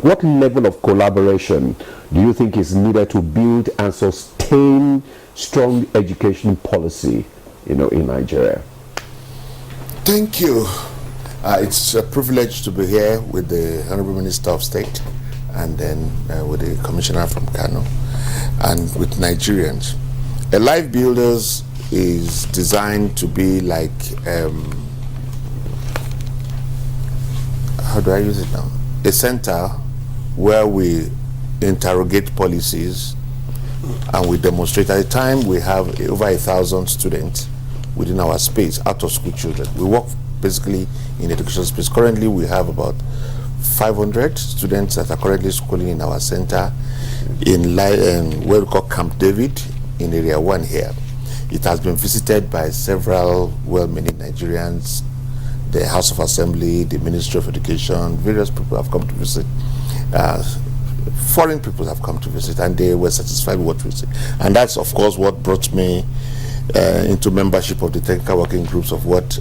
What level of collaboration do you think is needed to build and sustain strong education policy, you know, in Nigeria? Thank you. It's a privilege to be here with the Honorable Minister of State and then with the Commissioner from Kano and with Nigerians. A Life Builders is designed to be like, how do I use it now? A center where we interrogate policies and we demonstrate. At a time we have over 1,000 students within our space, out of school children. We work basically in education space. Currently we have about 500 students that are currently schooling in our center in what we call Camp David in Area 1 here. It has been visited by several well-meaning Nigerians, the House of Assembly, the Ministry of Education. Various people have come to visit. Foreign people have come to visit, and they were satisfied with what we see. And that's, of course, what brought me into membership of the technical working groups of what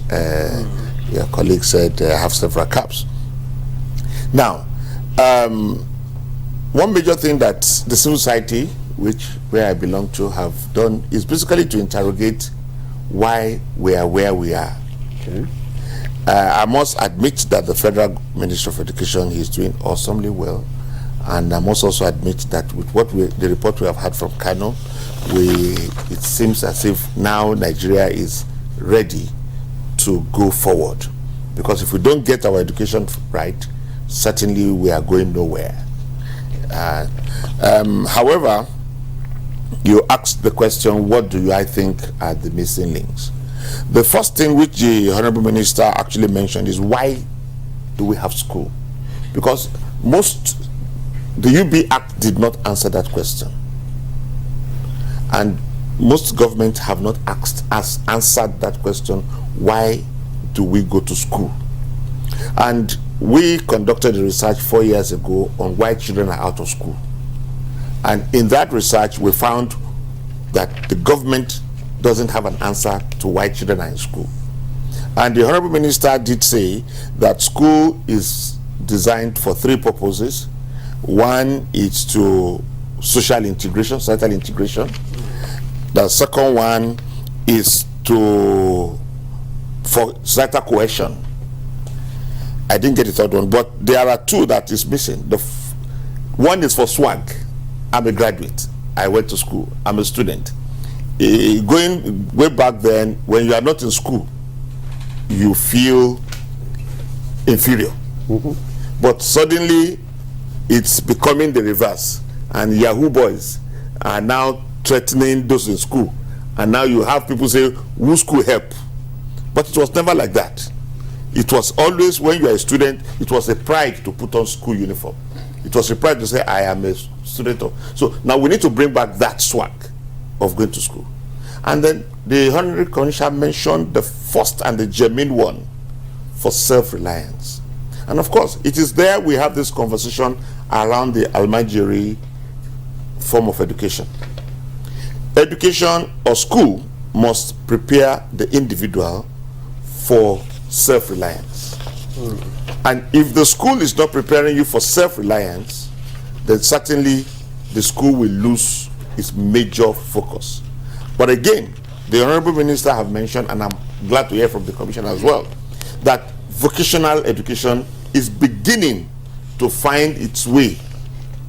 your colleague said, have several caps. Now, one major thing that the civil society, where I belong to, have done is basically to interrogate why we are where we are. Okay. I must admit that the Federal Ministry of Education is doing awesomely well, and I must also admit that with what the report we have had from Kano, it seems as if now Nigeria is ready to go forward. Because if we don't get our education right, certainly we are going nowhere. However, you asked the question, what do I think are the missing links? The first thing which the Honorable Minister actually mentioned is, why do we have school? Because the UB Act did not answer that question. And most governments have not answered that question, why do we go to school? And we conducted a research 4 years ago on why children are out of school. And in that research, we found that the government doesn't have an answer to why children are in school. And the Honorable Minister did say that school is designed for three purposes. One is to social integration, societal integration. The second one is for societal cohesion. I didn't get the third one, but there are two that is missing. One is for swag. I'm a graduate. I went to school. I'm a student. Going way back then, when you are not in school, you feel inferior. But suddenly, it's becoming the reverse. And Yahoo boys are now threatening those in school. And now you have people say, who school help? But it was never like that. It was always, when you are a student, it was a pride to put on school uniform. It was a pride to say, I am a student of. So now we need to bring back that swag. of going to school. And then the Honorary Commissioner mentioned the first and the germane one for self-reliance. And of course, it is there we have this conversation around the Almajiri form of education. Education or school must prepare the individual for self-reliance. And if the school is not preparing you for self-reliance, then certainly the school will lose its major focus. But again, the Honorable Minister have mentioned, and I'm glad to hear from the Commission as well, that vocational education is beginning to find its way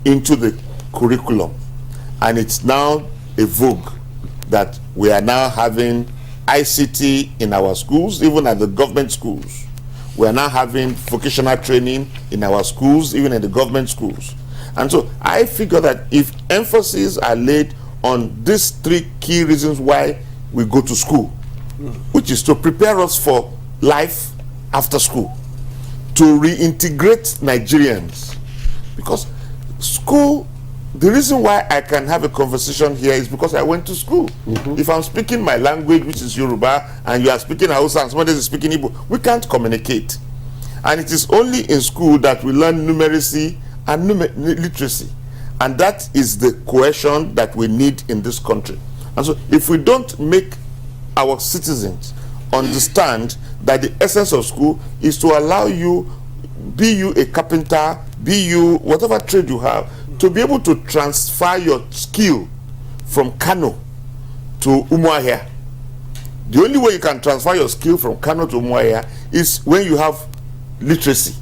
into the curriculum. And it's now a vogue that we are now having ICT in our schools, even at the government schools. We are now having vocational training in our schools, even in the government schools. And so I figure that if emphasis are laid on these three key reasons why we go to school, which is to prepare us for life after school, to reintegrate Nigerians, because school, the reason why I can have a conversation here is because I went to school. If I'm speaking my language, which is Yoruba, and you are speaking Hausa and somebody is speaking Igbo, we can't communicate. And it is only in school that we learn numeracy and literacy. And that is the cohesion that we need in this country. And so if we don't make our citizens understand that the essence of school is to allow you, be you a carpenter, be you whatever trade you have, to be able to transfer your skill from Kano to Umuahia. The only way you can transfer your skill from Kano to Umuahia is when you have literacy.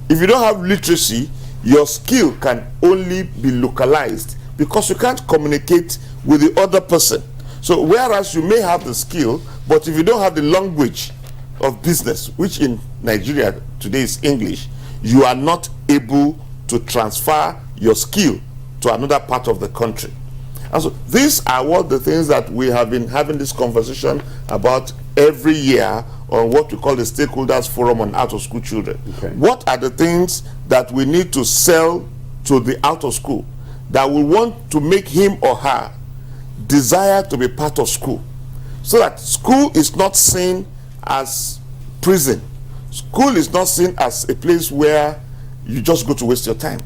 If you don't have literacy, your skill can only be localized because you can't communicate with the other person. So whereas you may have the skill, but if you don't have the language of business, which in Nigeria today is English, you are not able to transfer your skill to another part of the country. And so these are what the things that we have been having this conversation about every year on what we call the Stakeholders Forum on Out of School Children. What are the things that we need to sell to the out of school that will want to make him or her desire to be part of school, so that school is not seen as prison. School is not seen as a place where you just go to waste your time,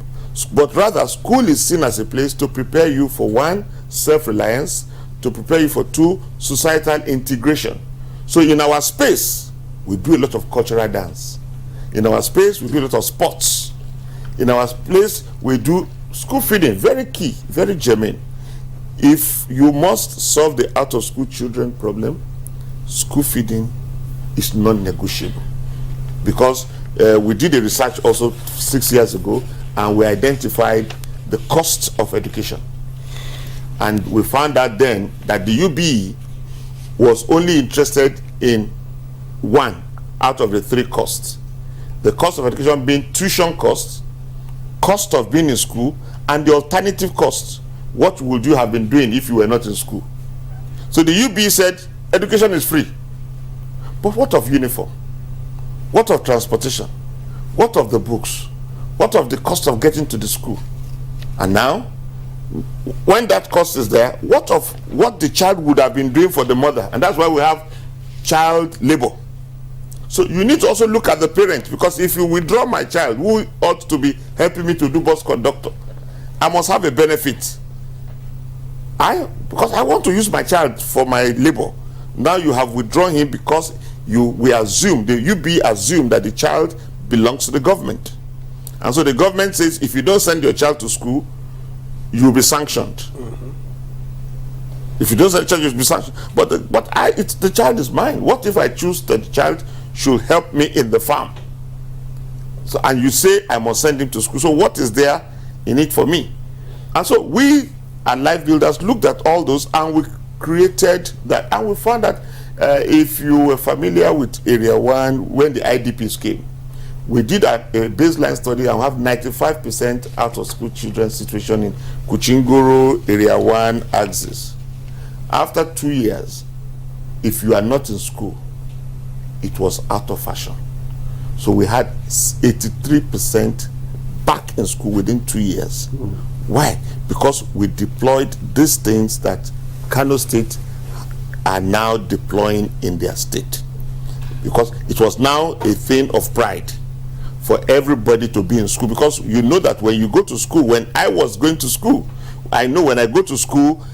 but rather school is seen as a place to prepare you for one, self-reliance, to prepare you for two, societal integration. So in our space, we do a lot of cultural dance. In our space, we do a lot of sports. In our place, we do school feeding, very key, very germane. If you must solve the out-of-school children problem, school feeding is non-negotiable. Because we did a research also 6 years ago, and we identified the cost of education. And we found out then that the UBE was only interested in one out of the three costs. The cost of education being tuition costs, cost of being in school, and the alternative costs. What would you have been doing if you were not in school? So the UBE said education is free. But what of uniform? What of transportation? What of the books? What of the cost of getting to the school? And now, when that cost is there, what of what the child would have been doing for the mother? And that's why we have child labor. So you need to also look at the parent, because if you withdraw my child, who ought to be helping me to do bus conductor, I must have a benefit. Because I want to use my child for my labor. Now you have withdrawn him because we assume, the UB assume that the child belongs to the government. And so the government says, if you don't send your child to school, you will be sanctioned. If you don't send your child, you'll be sanctioned. But the child is mine. What if I choose that the child should help me in the farm? So, and you say I must send him to school. So what is there in it for me? And so we and Life Builders looked at all those, and we created that. And we found that if you were familiar with Area 1, when the IDPs came, we did a baseline study and have 95% out of school children situation in Kuchingoro, Area 1 axis. After 2 years, if you are not in school, it was out of fashion. So we had 83% back in school within 2 years. Why? Because we deployed these things that Kano State are now deploying in their state, because it was now a thing of pride for everybody to be in school. Because you know that when you go to school, when I was going to school, I know when I go to school,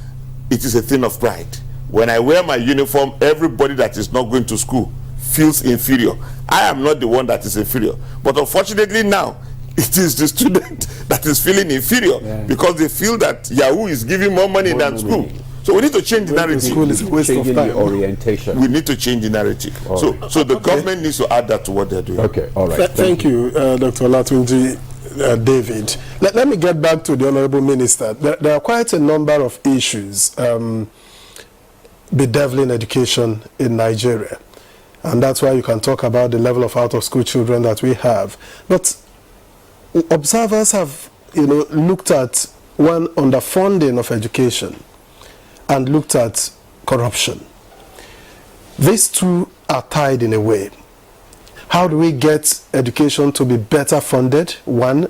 it is a thing of pride. When I wear my uniform, everybody that is not going to school feels inferior. I am not the one that is inferior, but unfortunately now it is the student that is feeling inferior, because they feel that Yahoo is giving more money than school. So we need to change the narrative. School is a waste of time. Orientation. We need to change the narrative. So the government needs to add that to what they're doing. Okay, all right. Thank you, Dr. Olatunji. David, let me get back to the Honorable Minister. There are quite a number of issues bedeviling education in Nigeria, and that's why you can talk about the level of out-of-school children that we have. But observers have, looked at one underfunding of education and looked at corruption. These two are tied in a way. How do we get education to be better funded, one,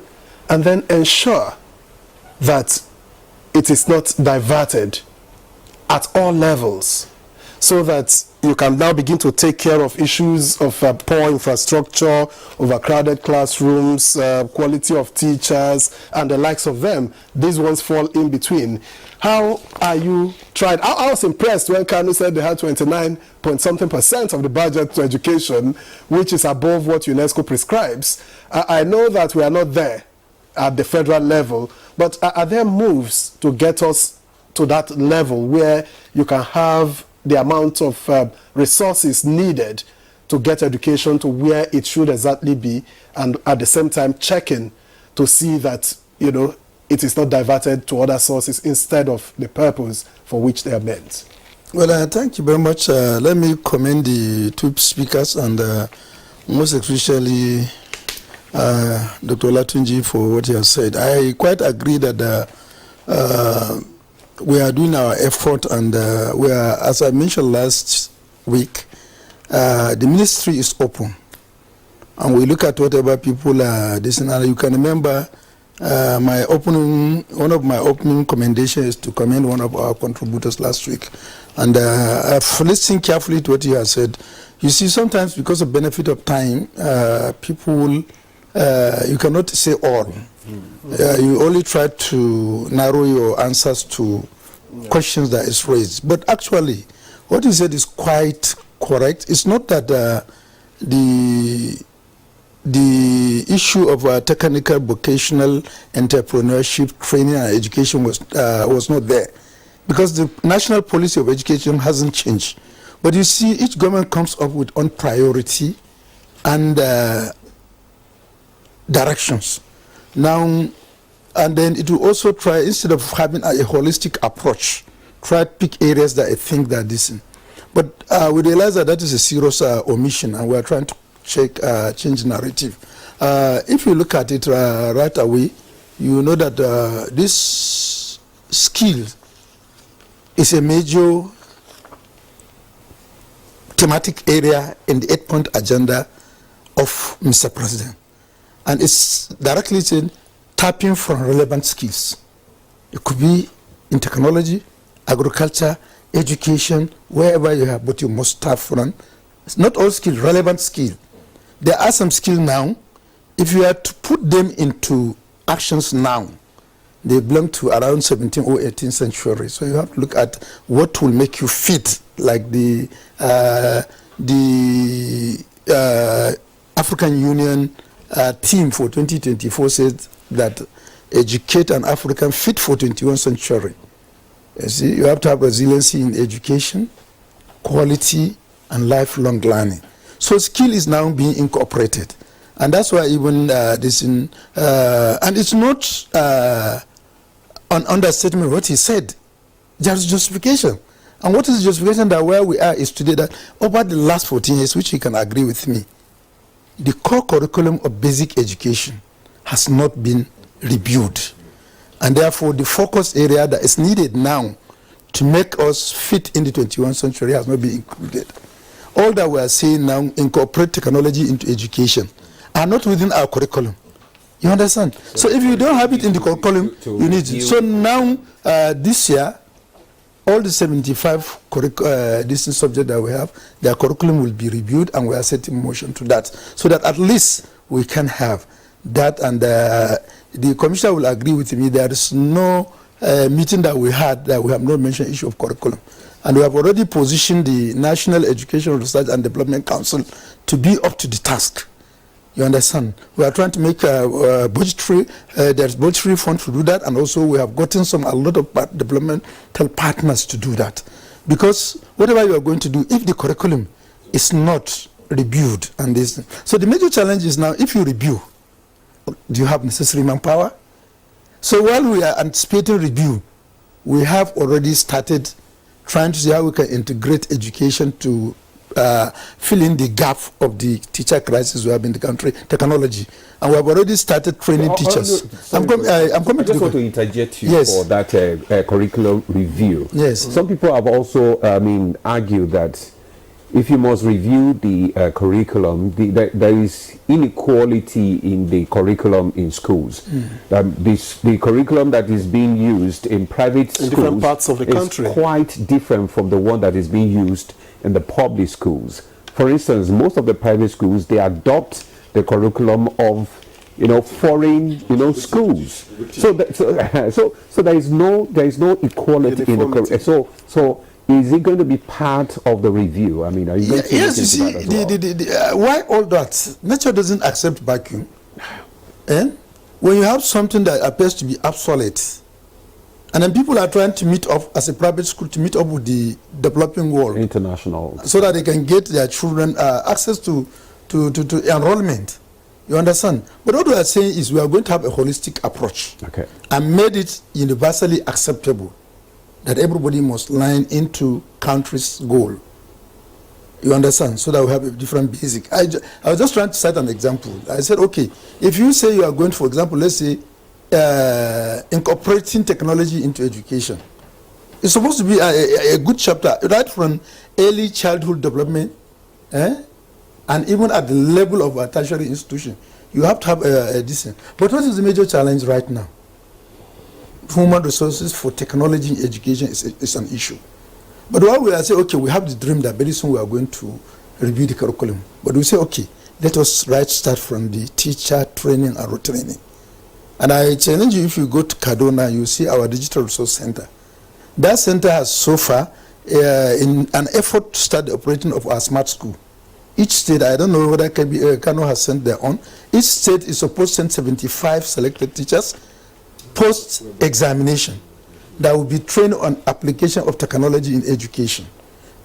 and then ensure that it is not diverted at all levels, so that you can now begin to take care of issues of poor infrastructure, overcrowded classrooms, quality of teachers, and the likes of them. These ones fall in between. How are you trying? I was impressed when Kano said they had 29% of the budget to education, which is above what UNESCO prescribes. I know that we are not there at the federal level, but are there moves to get us to that level where you can have the amount of resources needed to get education to where it should exactly be, and at the same time checking to see that, it is not diverted to other sources instead of the purpose for which they are meant? Well, thank you very much. Let me commend the two speakers, and most especially Dr. Olatunji for what he has said. I quite agree that we are doing our effort, and we are, as I mentioned last week, the ministry is open, and we look at whatever people are listening. You can remember one of my opening commendations is to commend one of our contributors last week, and I've listened carefully to what he has said. You see, sometimes because of benefit of time, people you cannot say all. You only try to narrow your answers to questions that is raised. But actually, what you said is quite correct. It's not that the issue of technical, vocational, entrepreneurship, training, and education was not there, because the national policy of education hasn't changed. But you see, each government comes up with own priority and directions. Now, and then it will also try, instead of having a holistic approach, try to pick areas that I think that this. But we realize that is a serious omission, and we are trying to change narrative. If you look at it right away, you know that this skill is a major thematic area in the 8-point agenda of Mr. President. And it's directly saying tapping from relevant skills. It could be in technology, agriculture, education, wherever you have, but you must start from. It's not all skill, relevant skill. There are some skills now, if you are to put them into actions now, they belong to around 17th or 18th century. So you have to look at what will make you fit, like the African Union team for 2024 said that educate an African fit for 21st century. You see, you have to have resiliency in education, quality, and lifelong learning. So skill is now being incorporated. And that's why even this and it's not an understatement what he said. There's justification. And what is the justification that where we are is today, that over the last 14 years, which you can agree with me, the core curriculum of basic education has not been reviewed. And therefore, the focus area that is needed now to make us fit in the 21st century has not been included. All that we are saying now, incorporate technology into education, are not within our curriculum. You understand? So if you don't have it in the curriculum, you need it. So now, this year, all the 75 distinct subjects that we have, their curriculum will be reviewed, and we are setting motion to that, so that at least we can have that. And the commissioner will agree with me. There is no meeting that we had that we have not mentioned issue of curriculum. And we have already positioned the National Education Research and Development Council to be up to the task. You understand? We are trying to make budgetary, there's budgetary fund to do that, and also we have gotten a lot of developmental partners to do that. Because whatever you are going to do, if the curriculum is not reviewed, and this, so the major challenge is now, if you review, do you have necessary manpower? So while we are anticipating review, we have already started trying to see how we can integrate education to fill in the gap of the teacher crisis we have in the country, technology. And we have already started training teachers. I'm coming I just want to interject you for that curriculum review. Yes. Some people have also, argued that if you must review the curriculum, there is inequality in the curriculum in schools. The curriculum that is being used in private schools different parts of the country is quite different from the one that is being used in the public schools. For instance, most of the private schools, they adopt the curriculum of foreign schools. So there is no equality in the curriculum. So is it going to be part of the review? I mean, are you going to yes, you see, why all that? Nature doesn't accept vacuum. And when you have something that appears to be obsolete, and then people are trying to meet up as a private school to meet up with the developing world, international, so that they can get their children access to enrollment. You understand? But what we are saying is we are going to have a holistic approach, and made it universally acceptable that everybody must line into country's goal. You understand? So that we have a different basic. I was just trying to cite an example. I said, okay, if you say you are going, for example, let's say, incorporating technology into education, it's supposed to be a good chapter, right from early childhood development, and even at the level of a tertiary institution. You have to have a decent. But what is the major challenge right now? Human resources for technology in education is an issue. But while we are saying, okay, we have the dream that very soon we are going to review the curriculum. But we say, okay, let us start from the teacher training and retraining. And I challenge you, if you go to Kaduna, you see our digital resource center. That center has so far, in an effort to start the operating of our smart school. Each state, I don't know whether Kano has sent their own, each state is supposed to send 75 selected teachers post-examination that will be trained on application of technology in education.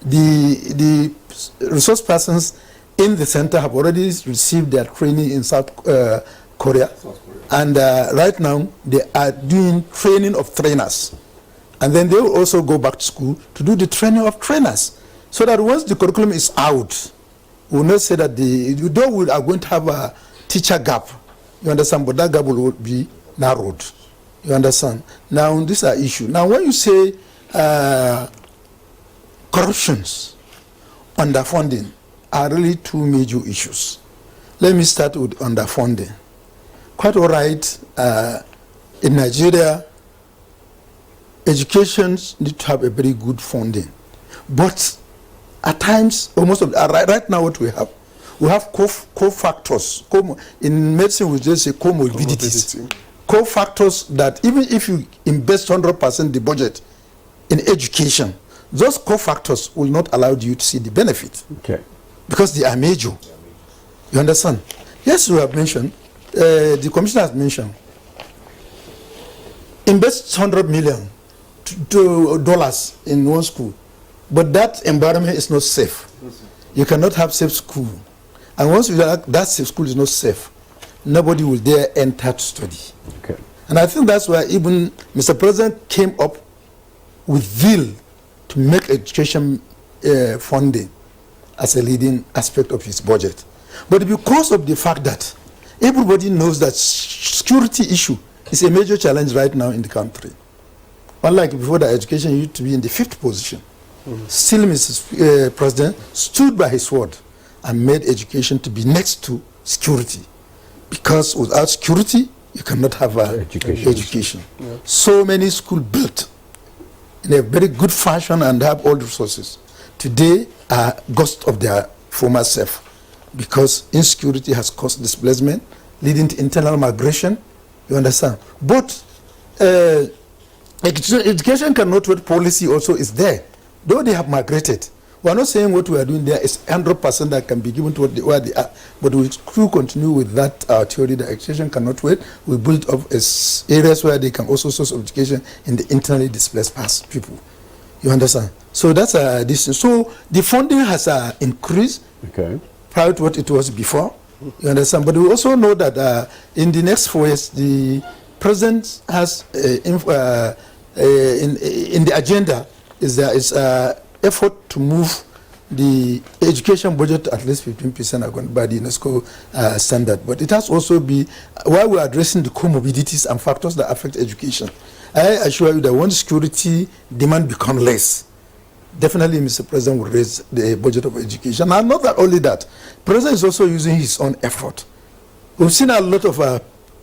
The resource persons in the center have already received their training in South Korea. And right now, they are doing training of trainers. And then they will also go back to school to do the training of trainers. So that once the curriculum is out, we will not say that we are going to have a teacher gap. You understand? But that gap will be narrowed. You understand? Now, these are issues. Now, when you say corruptions, underfunding, are really two major issues. Let me start with underfunding. Quite all right, in Nigeria, educations need to have a very good funding. But at times, almost right now what we have co-factors. In medicine, we just say comorbidities. Co-factors that even if you invest 100% the budget in education, those co-factors will not allow you to see the benefit. Because they are major. You understand? Yes, we have mentioned, the commissioner has mentioned, invest $100 million dollars in one school, but that environment is not safe. You cannot have safe school. And once you that safe school is not safe, nobody will dare enter to study. And I think that's why even Mr. President came up with zeal to make education funding as a leading aspect of his budget. But because of the fact that everybody knows that security issue is a major challenge right now in the country. Unlike before, the education used to be in the 5th position. Still, Mr. President stood by his word and made education to be next to security. Because without security, you cannot have education. So many schools built in a very good fashion and have all the resources, today are ghosts of their former self, because insecurity has caused displacement, leading to internal migration. You understand? But education cannot wait policy also is there, though they have migrated. We are not saying what we are doing there is 100% that can be given to where they are, but we still continue with that theory that education cannot wait. We build up areas where they can also source of education in the internally displaced past people. You understand? So that's this. So the funding has increased prior to what it was before. You understand? But we also know that in the next 4 years, the president has in the agenda is there is effort to move the education budget to at least 15% by the UNESCO standard. But it has also be while we are addressing the comorbidities and factors that affect education. I assure you that when security demand become less, definitely Mr. President will raise the budget of education. And not that only that, President is also using his own effort. We've seen a lot of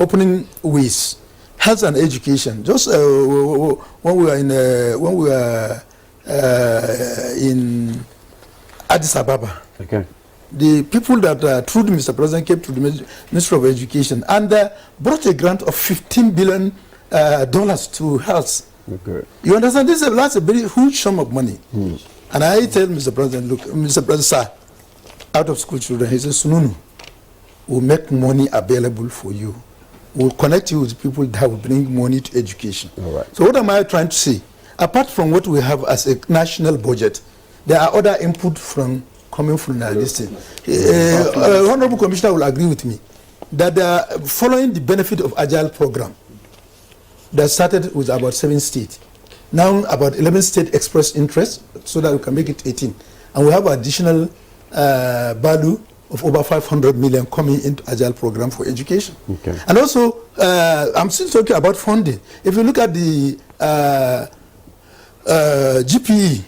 opening ways, health and education. Just when we were in Addis Ababa, the people that through Mr. President came to the Ministry of Education and brought a grant of $15 billion to health. You understand? That's a very huge sum of money. And I tell Mr. President, look, Mr. President, sir, out of school children, he says, no, we'll make money available for you. We'll connect you with people that will bring money to education. All right. So what am I trying to say? Apart from what we have as a national budget, there are other input coming from this thing. Honorable Commissioner will agree with me that following the benefit of Agile program that started with about 7 states, now about 11 states express interest so that we can make it 18. And we have additional value of over 500 million coming into Agile program for education. And also, I'm still talking about funding. If you look at the GPE,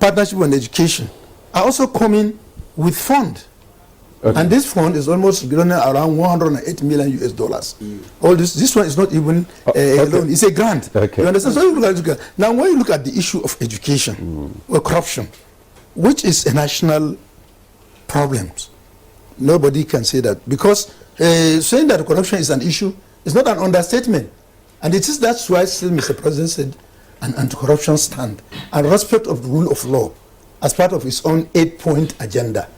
Partnership on Education, are also coming with fund. And this fund is almost around $108 million US. All this one is not even a loan; it's a grant. You understand? So you look at now, when you look at the issue of education or corruption, which is a national problem, nobody can say that, because saying that corruption is an issue is not an understatement, and it is that's why still Mr. President said an anti-corruption stand and respect of the rule of law as part of his own 8-point agenda.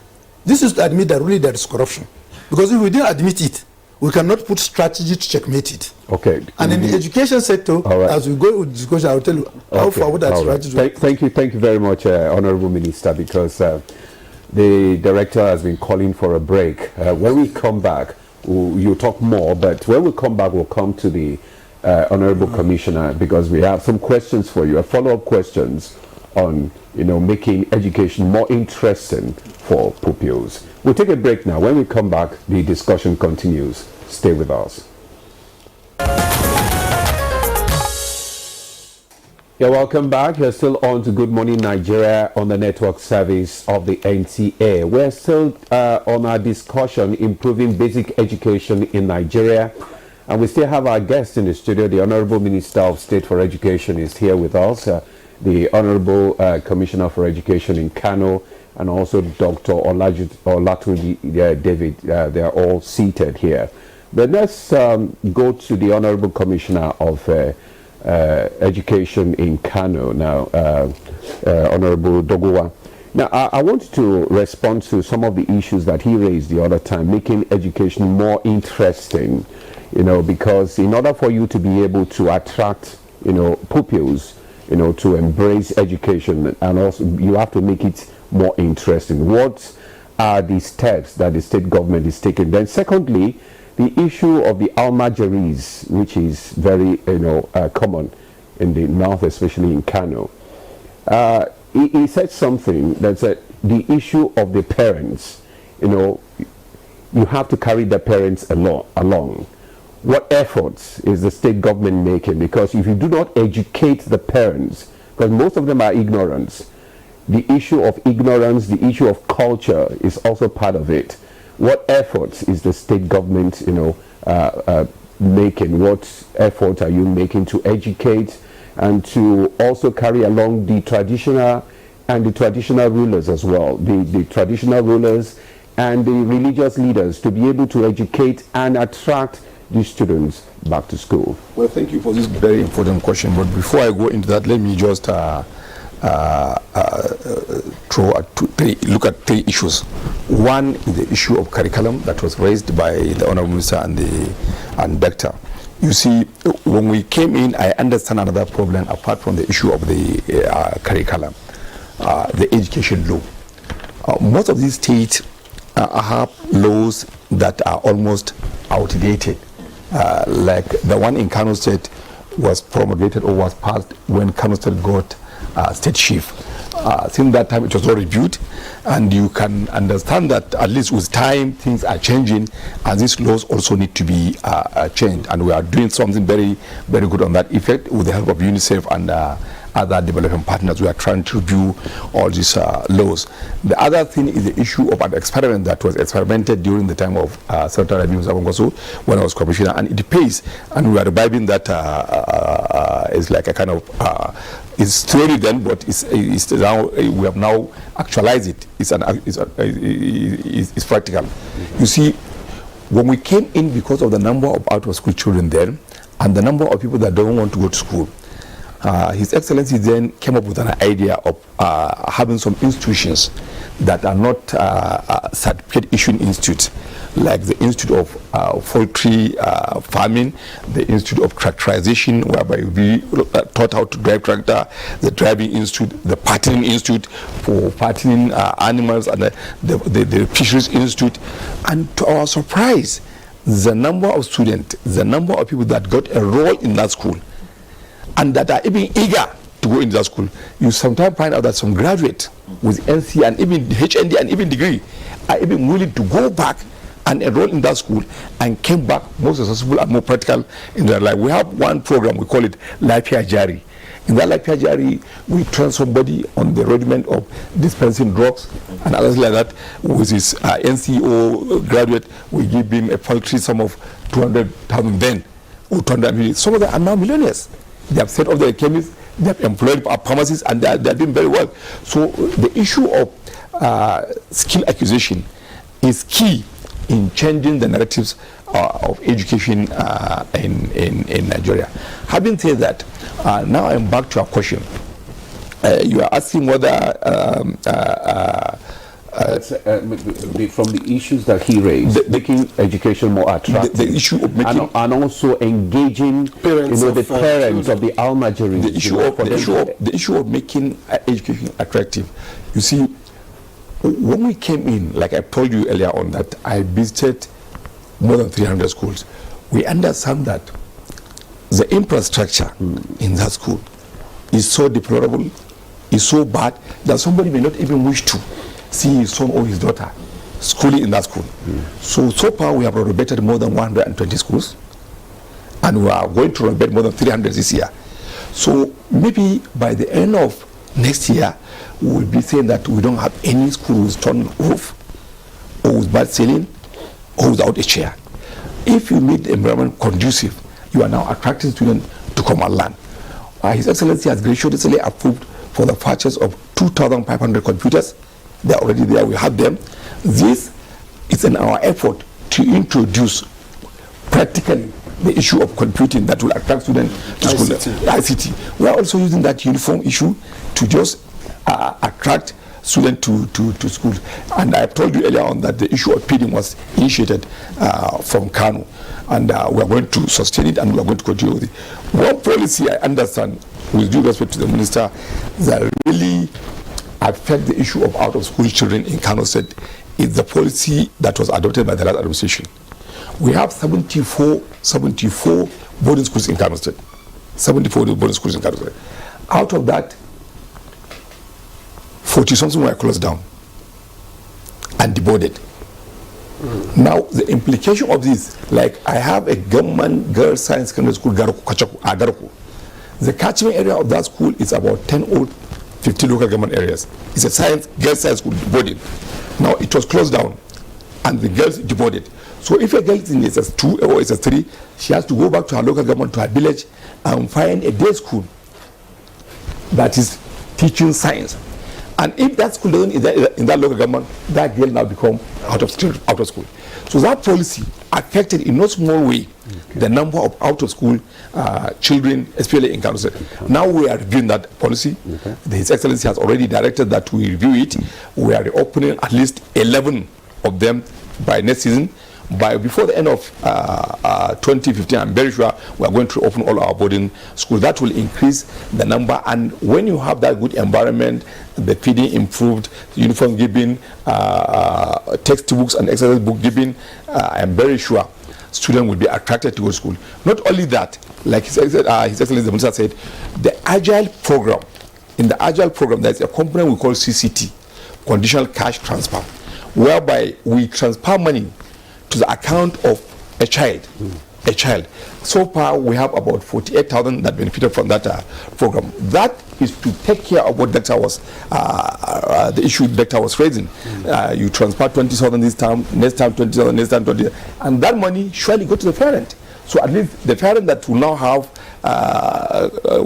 This is to admit that really there is corruption. Because if we didn't admit it, we cannot put strategy to checkmate it. And in the education sector, as we go with discussion, I will tell you how far would that strategy. Thank you very much, Honorable Minister, because the director has been calling for a break. When we come back, you'll talk more, but when we come back, we'll come to the Honorable Commissioner, because we have some questions for you, follow-up questions on making education more interesting for pupils. We'll take a break now. When we come back, the discussion continues. Stay with us. Yeah, welcome back. You're still on to Good Morning Nigeria on the network service of the NTA. We're still on our discussion, improving basic education in Nigeria. And we still have our guest in the studio. The Honorable Minister of State for Education is here with us. The Honorable Commissioner for Education in Kano, and also Dr. Olatunji David. They are all seated here. But let's go to the Honorable Commissioner of Education in Kano now, Honorable Dogowa. Now, I want to respond to some of the issues that he raised the other time, making education more interesting, because in order for you to be able to attract, pupils, to embrace education, and also you have to make it more interesting. What are the steps that the state government is taking? Then secondly, the issue of the almajiris, which is very common in the north, especially in Kano. He said something that said the issue of the parents, you have to carry the parents along. What efforts is the state government making? Because if you do not educate the parents, because most of them are ignorant, the issue of ignorance, the issue of culture is also part of it. What efforts is the state government, making? What effort are you making to educate and to also carry along the traditional rulers as well, the traditional rulers and the religious leaders, to be able to educate and attract these students back to school? Well, thank you for this very important question. But before I go into that, let me just look at three issues. One is the issue of curriculum that was raised by the Honorable Minister and Doctor. You see, when we came in, I understand another problem apart from the issue of the curriculum, the education law. Most of these states have laws that are almost outdated. Like the one in Kano State was promulgated or was passed when Kano State got state chief. Since that time, it was all reviewed, and you can understand that at least with time, things are changing, and these laws also need to be changed. And we are doing something very, very good on that effect with the help of UNICEF and other development partners. We are trying to review all these laws. The other thing is the issue of an experiment that was experimented during the time of Senator Rabiu Zabongoso when I was commissioner, and it pays. And we are reviving that. Is like a kind of it's theory then, but it's now we have now actualized it. It's practical. You see, when we came in, because of the number of out of school children then and the number of people that don't want to go to school, His Excellency then came up with an idea of having some institutions that are not certificate issuing institutes, like the Institute of Poultry Farming, the Institute of Tractorization, whereby you'll be taught how to drive tractor, the Driving Institute, the Patterning Institute for patterning animals, and the Fisheries Institute. And to our surprise, the number of students, the number of people that got enrolled in that school, and that are even eager to go into that school, you sometimes find out that some graduates with NC and even HND and even degree are even willing to go back and enroll in that school and came back more successful and more practical in their life. We have one program, we call it Lifeya Jari. In that Lifeya Jari, we train somebody on the rudiment of dispensing drugs and others like that. With his NCO graduate, we give him a paltry sum of 200,000 then, or 200 million. Some of them are now millionaires. They have set up their chemists, they have employed pharmacists, and they are doing very well. So the issue of skill acquisition is key in changing the narratives of education in Nigeria. Having said that, now I'm back to our question. You are asking whether from the issues that he raised, making education more attractive, the issue of making and also engaging parents, the parents of the Almajiris. The issue of making education attractive. You see, when we came in, like I told you earlier on, that I visited more than 300 schools, we understand that the infrastructure in that school is so deplorable, is so bad, that somebody may not even wish to see his son or his daughter schooling in that school. So far we have renovated more than 120 schools, and we are going to renovate more than 300 this year. So maybe by the end of next year, we will be saying that we don't have any school with stone roof, or with bad ceiling, or without a chair. If you make the environment conducive, you are now attracting students to come and learn. His Excellency has graciously approved for the purchase of 2,500 computers. They are already there, we have them. This is in our effort to introduce practically the issue of computing that will attract students to school. ICT. We are also using that uniform issue to just attract students to school. And I told you earlier on that the issue of feeding was initiated from Kano, and we are going to sustain it, and we are going to continue with it. One policy I understand, with due respect to the minister, that really affect the issue of out-of-school children in Kano State is the policy that was adopted by the last administration. We have 74 boarding schools in Kano State. 74 boarding schools in Kano State. Out of that, 40-something were closed down and deboarded. Now, the implication of this, like I have a government girls' science secondary school, Agaruku. The catchment area of that school is about 10 or 50 local government areas. It's a girls' science school deboarded. Now, it was closed down and the girls deboarded. So if a girl is in SS2 or SS3, she has to go back to her local government, to her village, and find a day school that is teaching science. And if that school doesn't in that local government, that girl now become out of school. So that policy affected in no small way the number of out of school children, especially in Kano State. Now we are reviewing that policy. His Excellency has already directed that we review it. We are reopening at least 11 of them by next season. Before the end of 2015, I'm very sure we are going to open all our boarding schools. That will increase the number, and when you have that good environment, the feeding improved, uniform giving, textbooks and exercise book giving, I'm very sure students will be attracted to go to school. Not only that, like His Excellency the Minister said, the Agile program. In the Agile program, there's a component we call CCT, conditional cash transfer, whereby we transfer money to the account of a child. So far, we have about 48,000 that benefited from that program. That is to take care of what Doctor was, the issue Doctor was raising. You transfer 20,000 this time, next time 20,000, next time 20,000, and that money surely go to the parent. So at least the parent that will now have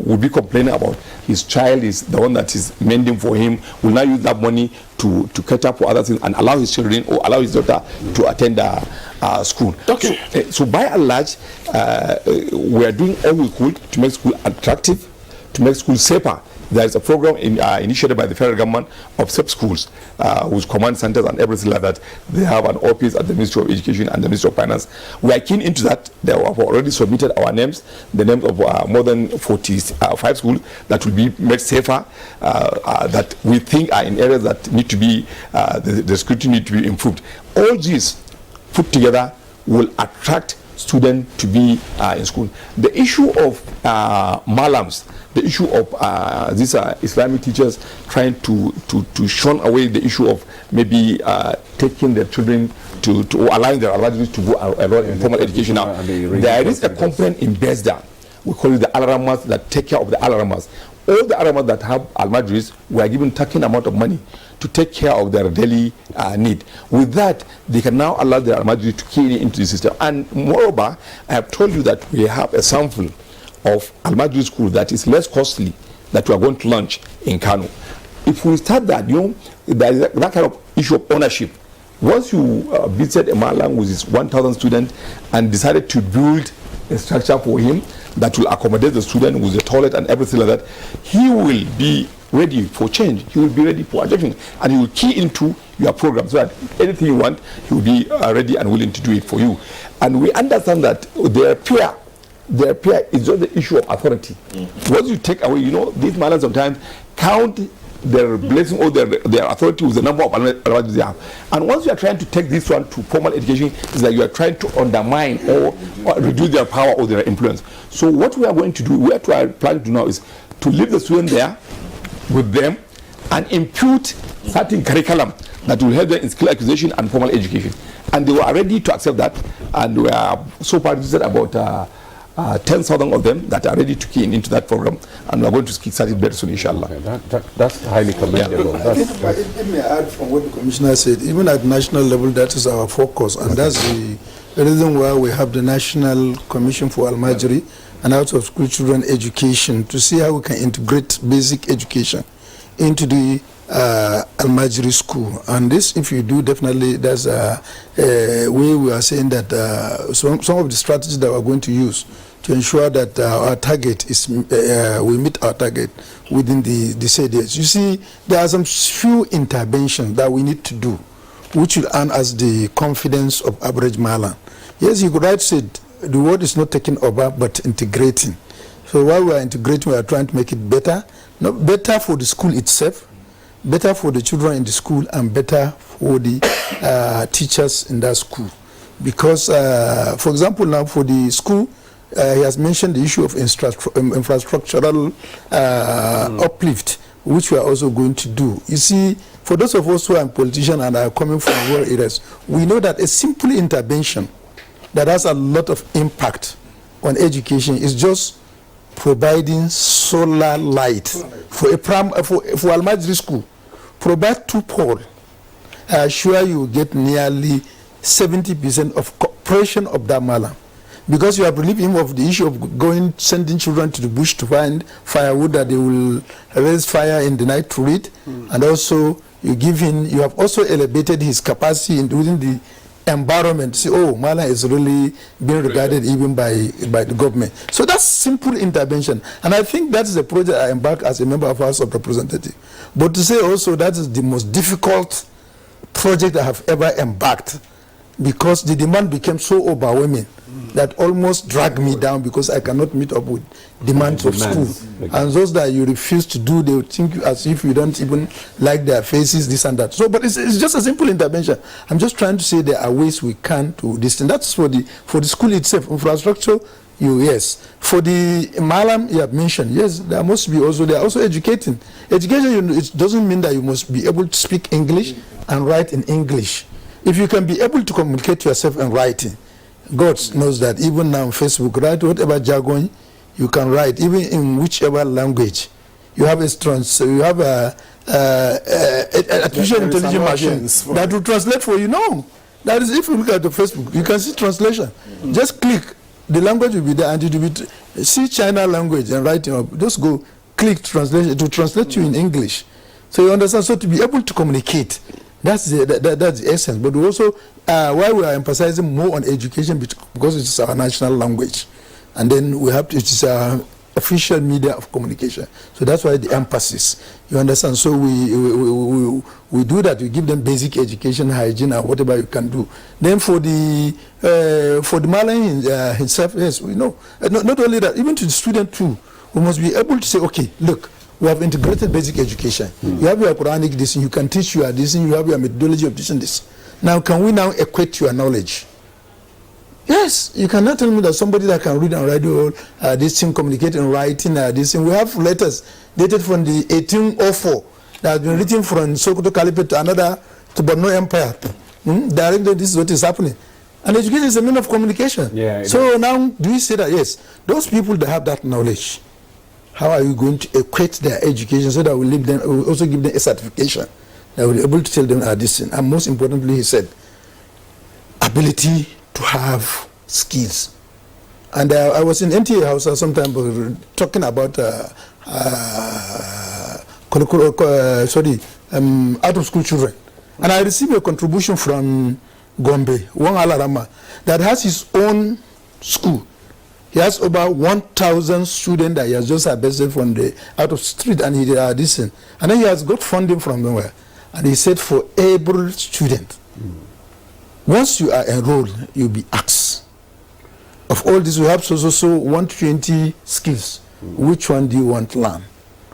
will be complaining about his child is the one that is mending for him, will now use that money to catch up for other things and allow his children or allow his daughter to attend school. Okay. So by and large, we are doing all we could to make school attractive, to make school safer. There is a program initiated by the federal government of safe schools, with command centers and everything like that. They have an office at the Ministry of Education and the Ministry of Finance. We are keen into that. They have already submitted our names, the names of more than 45 schools that will be made safer, that we think are in areas that need to be, the security need to be improved. All these put together will attract students to be in school. The issue of malams, the issue of these Islamic teachers trying to shun away the issue of maybe taking their children to or allowing their alumni to go enroll in formal education now. There is a component in BESDA. We call it the Alaramas that take care of the Alaramas. All the Alaramas that have Almadris were given taking amount of money to take care of their daily need. With that, they can now allow their Almadris to key into the system. And moreover, I have told you that we have a sample of Almadri school that is less costly that we are going to launch in Kano. If we start that, you know, there is that kind of issue of ownership. Once you visited a Malang with his 1,000 students and decided to build a structure for him that will accommodate the student with the toilet and everything like that, he will be ready for change. He will be ready for adoption, and he will key into your program so that anything you want, he will be ready and willing to do it for you. And we understand that their peer is just the issue of authority. Once you take away, you know, these Malams sometimes count their blessing or their authority with the number of Almadris they have. And once you are trying to take this one to formal education, it's like you are trying to undermine or reduce their power or their influence. So what we are going to do, what we are planning to do now is to leave the student there with them and impute certain curriculum that will help them in skill acquisition and formal education. And they were ready to accept that, and we are so far about 10,000 of them that are ready to key into that program, and we are going to kick-start it very soon, inshallah. Okay, that's highly commendable. Yeah. Let me add from what the Commissioner said. Even at national level, that is our focus, and that's the reason why we have the National Commission for Almajiri and out-of-school children education, to see how we can integrate basic education into the Almajiri school. And this, if you do, definitely that's a way we are saying that some of the strategies that we're going to use to ensure that our target is, we meet our target within the said years. You see, there are some few interventions that we need to do, which will earn us the confidence of average Malan. Yes, you could right said the word is not taking over, but integrating. So while we are integrating, we are trying to make it better, not better for the school itself, better for the children in the school, and better for the teachers in that school. Because, for example, now for the school, he has mentioned the issue of infrastructural uplift, which we are also going to do. You see, for those of us who are politicians and are coming from rural areas, we know that a simple intervention that has a lot of impact on education is just providing solar light for Almajiri school. Provide 2 poles. I assure you get nearly 70% of corporation of that malam. because you have relieved him of the issue of sending children to the bush to find firewood that they will raise fire in the night to read, and also you have also elevated his capacity within the environment. See, oh, Mala is really being regarded even by the government. So that's simple intervention, and I think that's the project I embarked as a member of House of Representatives. But to say also that is the most difficult project I have ever embarked, because the demand became so overwhelming that almost dragged me down, because I cannot meet up with demands of school. And those that you refuse to do, they will think as if you don't even like their faces, this and that. So, but it's just a simple intervention. I'm just trying to say there are ways we can do this, and that's for the school itself. Infrastructure, yes. For the Malam you have mentioned, yes, there are also educating. Education, it doesn't mean that you must be able to speak English and write in English. If you can be able to communicate yourself in writing, God knows that even now on Facebook, write whatever jargon you can write, even in whichever language. You have a artificial intelligence machine that will translate for you. No, that is, if you look at the Facebook, you can see translation. Just click, the language will be there, and it will be see China language and write it up. Just go click translation, it will translate you in English. So you understand. So to be able to communicate, that's the essence. But we also, why we are emphasizing more on education, because it's our national language, and then we have to, it is our official media of communication. So that's why the emphasis. You understand? So we do that. We give them basic education, hygiene, and whatever you can do. Then for the Malayan himself, yes, we know. Not only that, even to the student too, we must be able to say, okay, look, we have integrated basic education. You have your Quranic this, you can teach your this, you have your methodology of teaching this. Now, can we now equate your knowledge? Yes, you cannot tell me that somebody that can read and write this thing, communicate and writing this thing. We have letters dated from the 1804 that have been written from Sokoto Caliphate to another, to Borno Empire. Directly, this is what is happening. And education is a means of communication. Yeah, so now, do you say that, yes, those people that have that knowledge, how are you going to equate their education so that we'll also give them a certification that will be able to tell them this thing? And most importantly, he said, ability to have skills. And I was in NTA house sometime talking about out of school children. And I received a contribution from Gombe, Wang Alarama, that has his own school. He has over 1,000 students that he has just harvested from the out of street, and he did this. And then he has got funding from nowhere. And he said for every student, once you are enrolled, you'll be asked. Of all this, we have so 120 skills. Which one do you want to learn?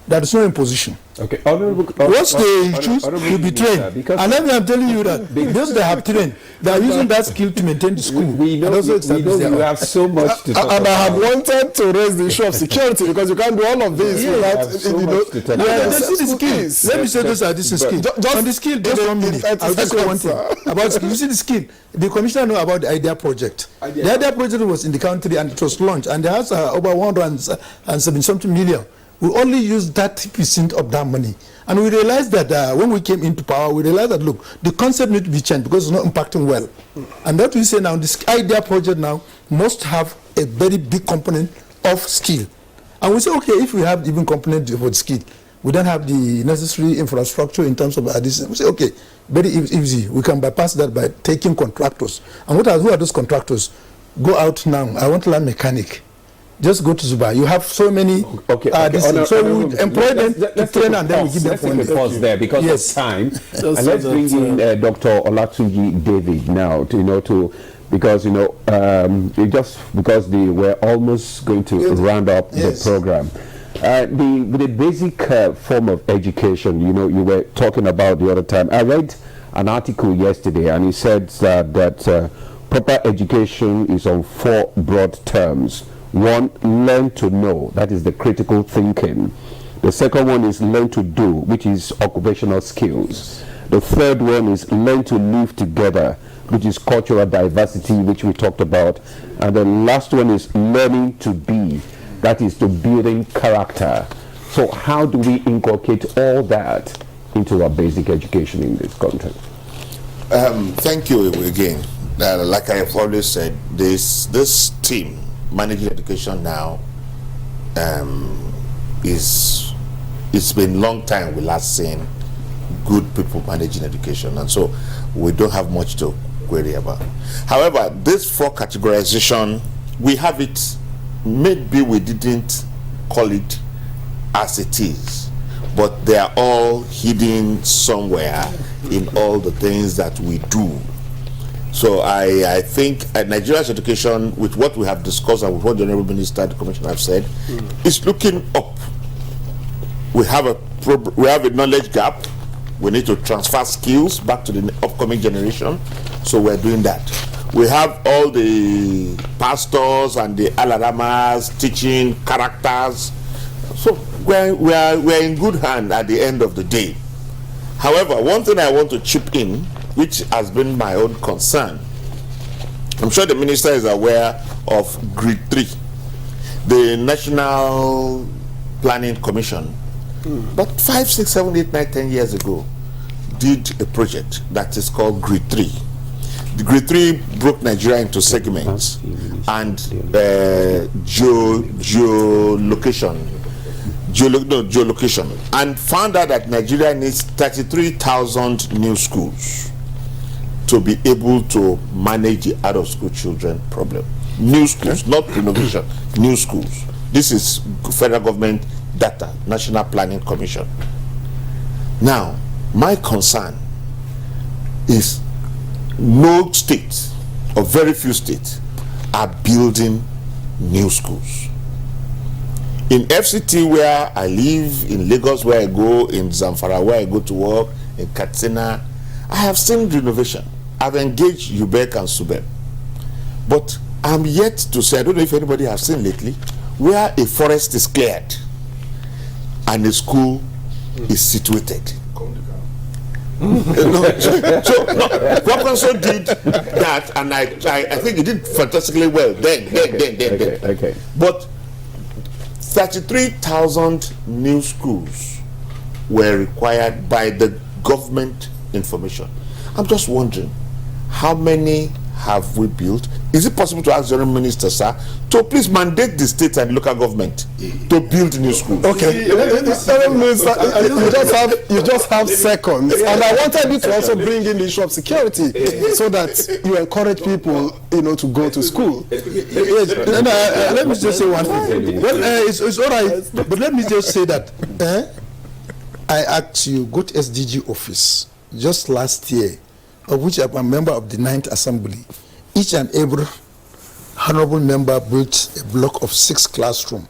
There is no imposition. Okay. Once they choose, you'll be trained. And then I'm telling you that those that have trained, they are using that skill to maintain the school. We know you have so much to talk about. And I have wanted to raise the issue of security, because you can't do all of this without, see the skills. Let me say those are this skill. On the skill, just 1 minute. I'll just say one thing about skill. You see the skill. The commissioner know about the IDEA project. The IDEA project was in the country and it was launched, and there has over 170 something million. We only use 30% of that money. And we realized that when we came into power, we realized that, look, the concept needs to be changed because it's not impacting well. And that we say now, this IDEA project now must have a very big component of skill. And we say, okay, if we have even component for skill, we don't have the necessary infrastructure in terms of this. We say, okay, very easy. We can bypass that by taking contractors. And who are those contractors? Go out now. I want to learn mechanic. Just go to Zuba. You have so many. So we employ them to train, and then we give them funding. Let's take a pause there because of time. And let's bring in Dr. Olatunji David now because they were almost going to round up the program. The basic form of education, you were talking about the other time. I read an article yesterday, and it said that proper education is on 4 broad terms. 1, learn to know, that is the critical thinking. The second one is learn to do, which is occupational skills. The third one is learn to live together, which is cultural diversity, which we talked about. And the last one is learning to be, that is to building character. So how do we inculcate all that into our basic education in this country? Thank you again. Like I have always said, this team managing education now it's been a long time we last seen good people managing education, and so we don't have much to query about. However, this 4 categorization, we have it, maybe we didn't call it as it is, but they are all hidden somewhere in all the things that we do. So I think Nigeria's education, with what we have discussed and with what the Honorable Minister and the Commissioner have said, is looking up. We have a knowledge gap. We need to transfer skills back to the upcoming generation. So we're doing that. We have all the pastors and the alaramas teaching characters. So we're in good hand at the end of the day. However, one thing I want to chip in, which has been my own concern, I'm sure the minister is aware of Grade 3, the National Planning Commission. But 5, 6, 7, 8, 9, 10 years ago, did a project that is called Grade 3. The Grade 3 broke Nigeria into segments and geolocation, and found out that Nigeria needs 33,000 new schools to be able to manage the out-of-school children problem. New schools, not renovation, new schools. This is federal government data, National Planning Commission. Now, my concern is no state, or very few states, are building new schools. In FCT where I live, in Lagos where I go, in Zamfara where I go to work, in Katsina, I have seen renovation. I've engaged UBEC and SUBEB. But I'm yet to say, I don't know if anybody has seen lately, where a forest is cleared and a school is situated. Kwakonso did that, and I think he did fantastically well then. Okay. But 33,000 new schools were required by the government information. I'm just wondering, how many have we built? Is it possible to ask the Minister, sir, to please mandate the state and local government to build new schools? Okay, Minister, you just have seconds, and I wanted you to also bring in the issue of security, so that you encourage people, to go to school. Let me just say one thing. Well, it's all right, but let me just say that I asked you, go to SDG office just last year, of which I'm a member of the 9th Assembly. Each and every honorable member built a block of 6 classrooms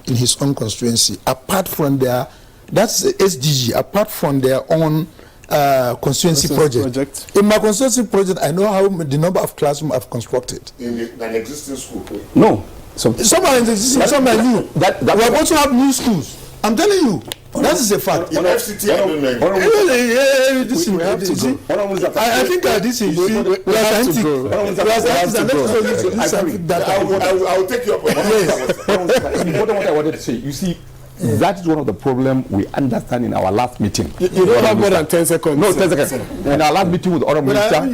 in his own constituency, apart from their, that's the SDG, apart from their own constituency project. In my constituency project, I know how the number of classrooms I've constructed. In an existing school? No. Some are existing, some are new. We are going to have new schools. I'm telling you. That is a fact. In FCT, I don't know. I think this is I will take your point. What I wanted to say, you see, that is one of the problems we understand in our last meeting. You don't have more than 10 seconds. No, 10 seconds. In our last meeting with the Honourable Minister,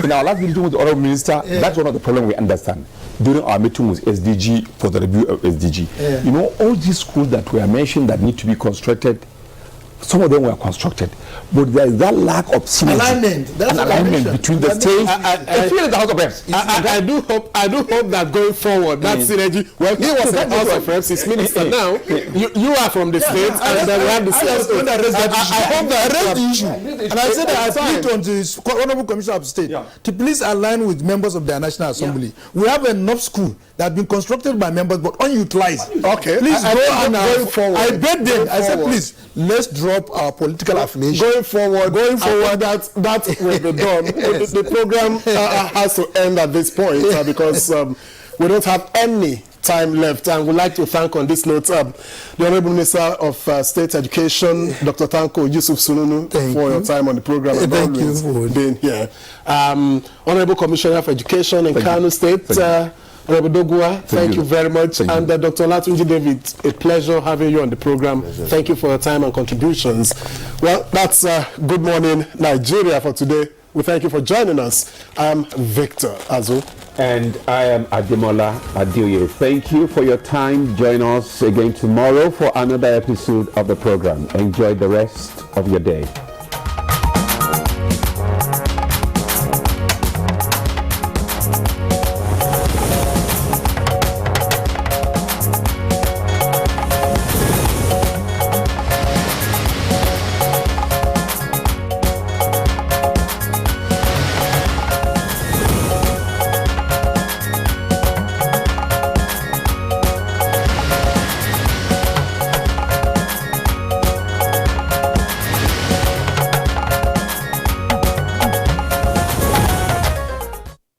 in our last meeting with the Honourable Minister, that's one of the problems we understand. During our meeting with SDG, for the review of SDG, all these schools that were mentioned that need to be constructed, some of them were constructed, but there is that lack of synergy and alignment between the states and the House of Reps. I do hope that going forward, that synergy. Well, he was in the House of Reps, he's minister now. You are from the states, and then we have the CSO. I hope that raise the issue. And I said that I plead on the Honorable Commissioner of State to please align with members of the National Assembly. We have enough school that have been constructed by members but unutilized. Okay, please go and going forward. I beg them. I said, please, let's drop our political affiliation. Going forward, that will be done. The program has to end at this point because we don't have any time left, and we'd like to thank on this note the Honorable Minister of State Education, Dr. Tanko Yusuf Sununu, for your time on the program. Thank you for being here. Honorable Commissioner of Education in Kano State, Honorable Dogua, thank you very much. And Dr. Latunji David, a pleasure having you on the program. Thank you for your time and contributions. Well, that's Good Morning Nigeria for today. We thank you for joining us. I'm Victor Azu. And I am Ademola Adeoye. Thank you for your time. Join us again tomorrow for another episode of the program. Enjoy the rest of your day.